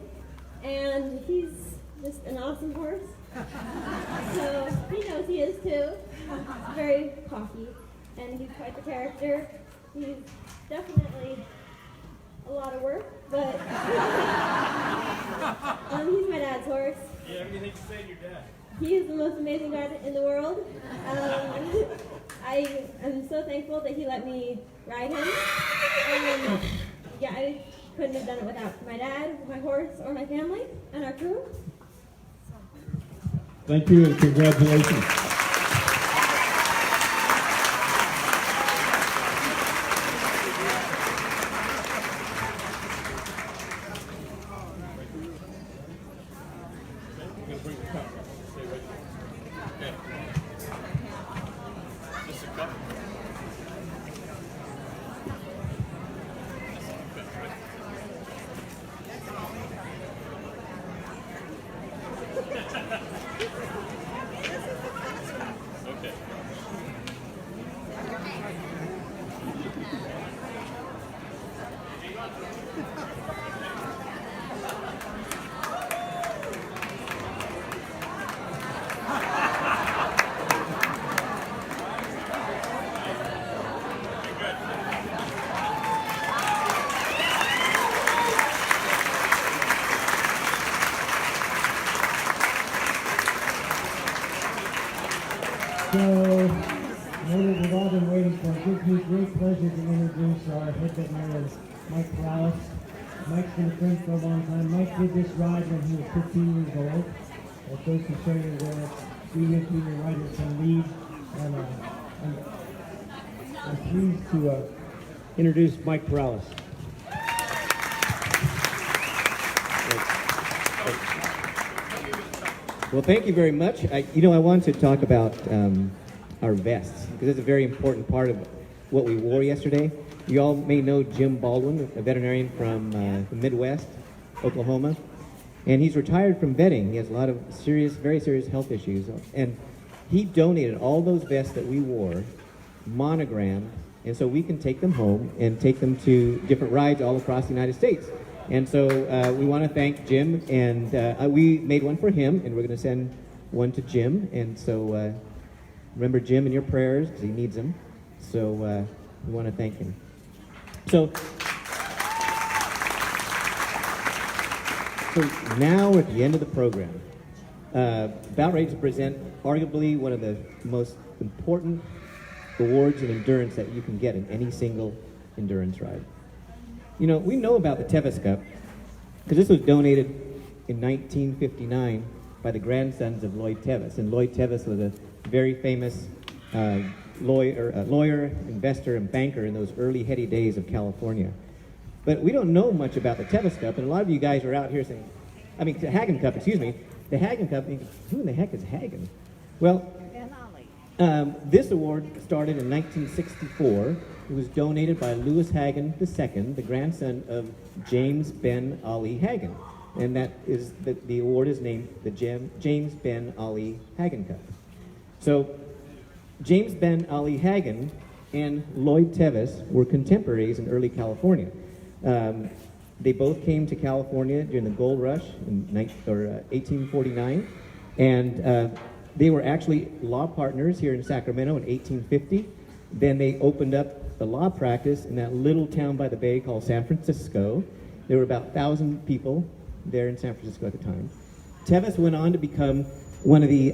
and he's just an awesome horse. So he knows he is too. He's very cocky, and he's quite the character. He's definitely a lot of work, but he's my dad's horse. Yeah, everything you say to your dad. He is the most amazing dad in the world. I am so thankful that he let me ride him. Yeah, I couldn't have done it without my dad, my horse, or my family, and our crew. Thank you and congratulations. So, what we've all been waiting for, it gives me great pleasure to introduce our head veterinarian, Mike Prowse. Mike's been a friend for a long time. Mike did this ride when he was 15 years old. That goes to show you that junior riders can lead. And I'm pleased to Introduce Mike Perales. Well, thank you very much. I wanted to talk about our vests, because it's a very important part of what we wore yesterday. You all may know Jim Baldwin, a veterinarian from the Midwest, Oklahoma, and he's retired from vetting. He has a lot of very serious health issues, and he donated all those vests that we wore, monogrammed, and so we can take them home and take them to different rides all across the United States. And so we want to thank Jim, and we made one for him, and we're going to send one to Jim. And so remember Jim in your prayers, because he needs them. So we want to thank him. So now we're at the end of the program. About ready to present arguably one of the most important awards in endurance that you can get in any single endurance ride. You know, we know about the Tevis Cup because this was donated in 1959 by the grandsons of Lloyd Tevis. And Lloyd Tevis was a very famous lawyer, investor, and banker in those early heady days of California. But we don't know much about the Tevis Cup, and a lot of you guys are out here saying, the Hagen Cup, excuse me, the Hagen Cup, who in the heck is Hagen? Well, this award started in 1964. It was donated by Louis Hagen II, the grandson of James Ben Ali Hagen. And that is the award is named the James Ben Ali Hagen Cup. So James Ben Ali Hagen and Lloyd Tevis were contemporaries in early California. They both came to California during the gold rush in 1849, and they were actually law partners here in Sacramento in 1850. Then they opened up a law practice in that little town by the bay called San Francisco. There were about 1,000 people there in San Francisco at the time. Tevis went on to become one of the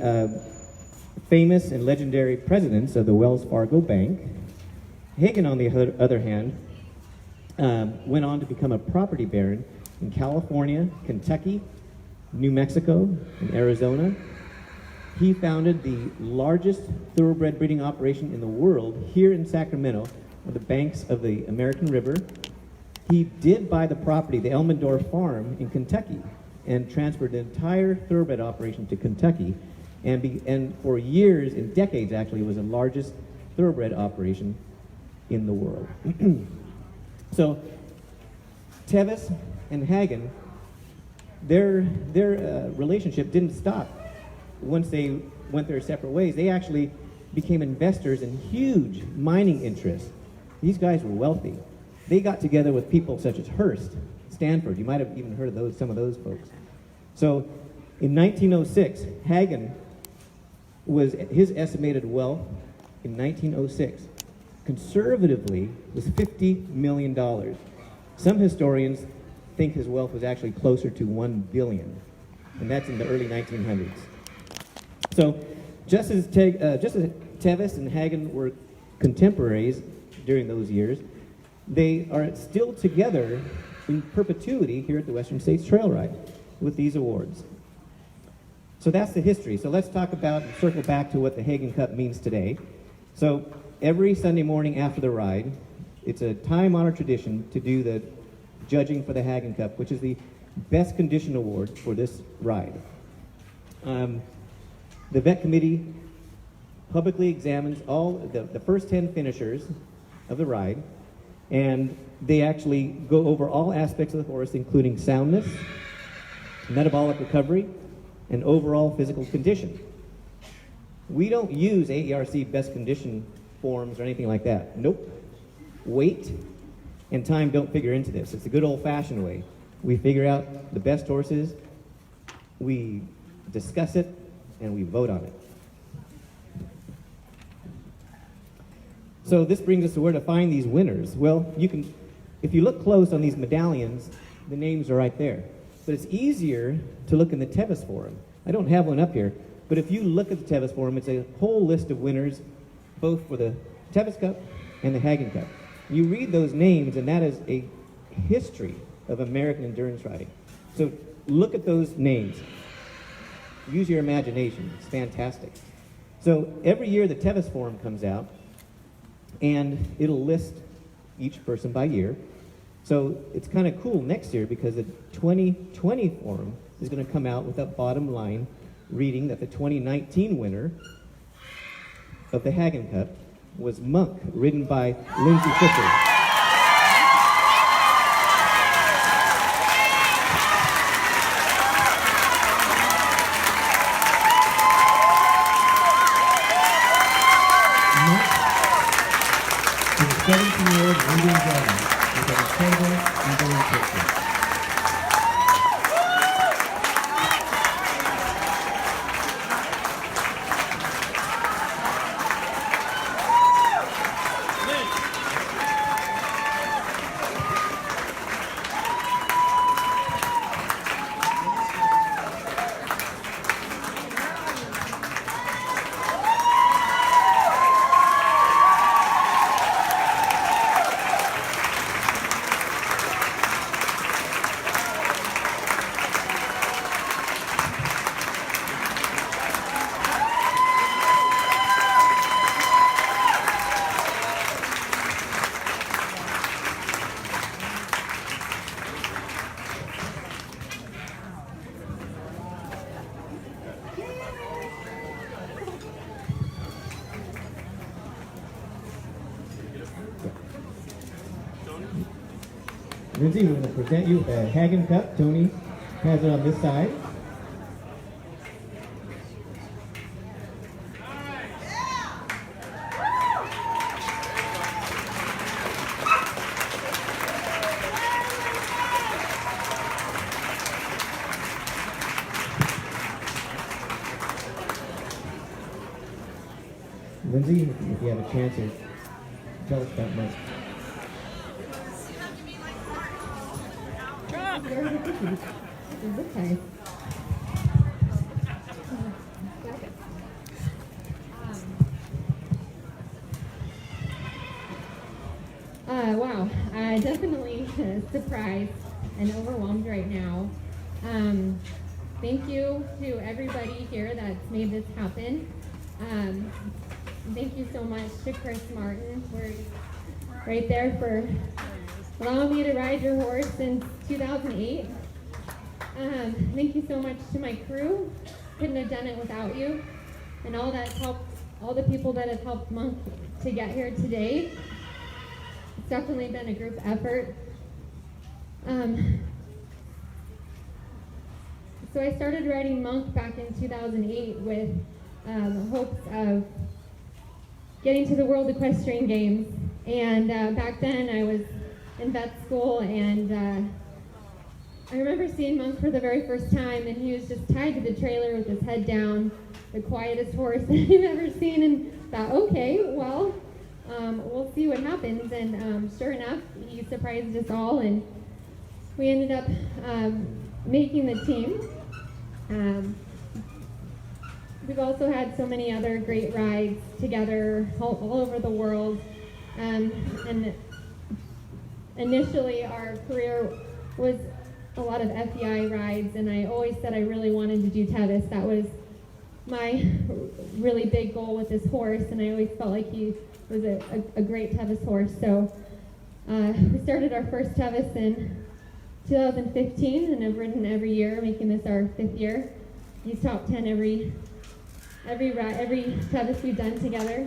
famous and legendary presidents of the Wells Fargo Bank. Hagen, on the other hand, went on to become a property baron in California, Kentucky, New Mexico, and Arizona. He founded the largest thoroughbred breeding operation in the world here in Sacramento on the banks of the American River. He did buy the property, the Elmendorf Farm in Kentucky, and transferred the entire thoroughbred operation to Kentucky. And for years and decades, actually, was the largest thoroughbred operation in the world. So Tevis and Hagen, their relationship didn't stop. Once they went their separate ways, they actually became investors in huge mining interests. These guys were wealthy. They got together with people such as Hearst, Stanford. You might have even heard of some of those folks. So in 1906, Hagen his estimated wealth in 1906, conservatively, was $50 million. Some historians think his wealth was actually closer to $1 billion, and that's in the early 1900s. So just as Tevis and Hagen were contemporaries during those years, they are still together in perpetuity here at the Western States Trail Ride with these awards. So that's the history. So let's talk about and circle back to what the Hagen Cup means today. So every Sunday morning after the ride, it's a time-honored tradition to do the judging for the Hagen Cup, which is the best condition award for this ride. The vet committee publicly examines all the first 10 finishers of the ride, and they actually go over all aspects of the horse, including soundness, metabolic recovery, and overall physical condition. We don't use AERC best condition forms or anything like that. Nope. Weight and time don't figure into this. It's a good old-fashioned way. We figure out the best horses, we discuss it, and we vote on it. So this brings us to where to find these winners. Well, if you look close on these medallions, the names are right there. But it's easier to look in the Tevis Forum. I don't have one up here, But if you look at the Tevis Forum, it's a whole list of winners, both for the Tevis Cup and the Hagen Cup. You read those names, and that is a history of American endurance riding. So look at those names. Use your imagination. It's fantastic. So every year the Tevis Forum comes out, and it'll list each person by year. So it's kind of cool next year because the 2020 Forum is going to come out with that bottom line reading that the 2019 winner of the Hagen Cup was Monk, ridden by Lindsay Fisher. He's a 17-year-old Indian driver with an incredible endurance history. Lindsay, we're going to present you a Hagen Cup. Tony has it on this side. Lindsay, if you have a chance to tell us about Monk. Okay. Wow, definitely surprised and overwhelmed right now. Thank you to everybody here that's made this happen. Thank you so much to Chris Martin. We're right there for allowing me to ride your horse since 2008. Thank you so much to my crew. Couldn't have done it without you. And all the people that have helped Monk to get here today. It's definitely been a group effort. So I started riding Monk back in 2008 with hopes of getting to the World Equestrian Games. And back then I was in vet school, and I remember seeing Monk for the very first time, and he was just tied to the trailer with his head down, the quietest horse that I've ever seen, and thought, okay, well, we'll see what happens. And sure enough, he surprised us all, and we ended up making the team. We've also had so many other great rides together all over the world, and initially our career was a lot of FEI rides, and I always said I really wanted to do Tevis. That was my really big goal with this horse, and I always felt like he was a great Tevis horse. So we started our first Tevis in 2015, and have ridden every year, making this our 5th year. He's top 10 every Tevis we've done together.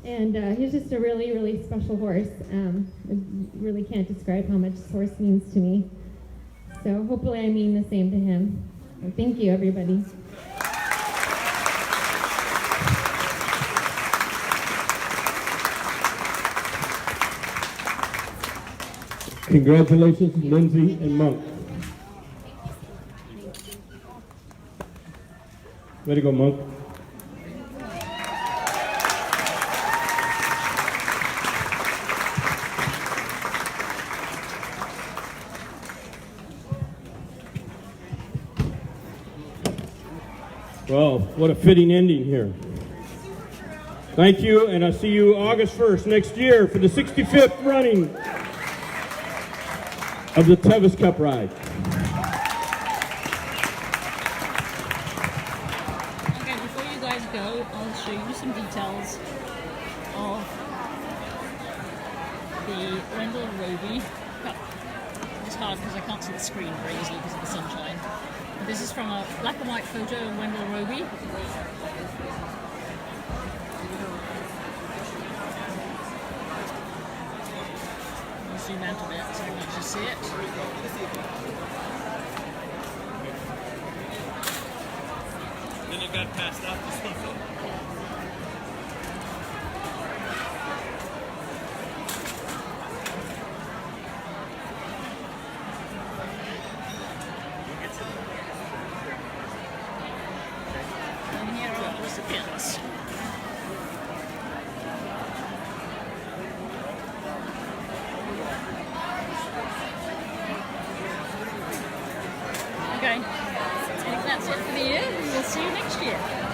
And he's just a really, really special horse. I really can't describe how much this horse means to me. So hopefully I mean the same to him. So thank you, everybody. Congratulations, Lindsay and Monk. Way to go, Monk. Well, what a fitting ending here. Thank you, and I'll see you August 1st next year for the 65th running of the Tevis Cup ride. Okay, before you guys go, I'll show you some details of the Wendell Roby Cup. It's hard because I can't see the screen very easily because of the sunshine. But this is from a black and white photo of Wendell Roby. I'll zoom out a bit so you can actually see it. Then it got passed out to something. And here are the recipients. Okay, I think that's it for the year. We'll see you next year.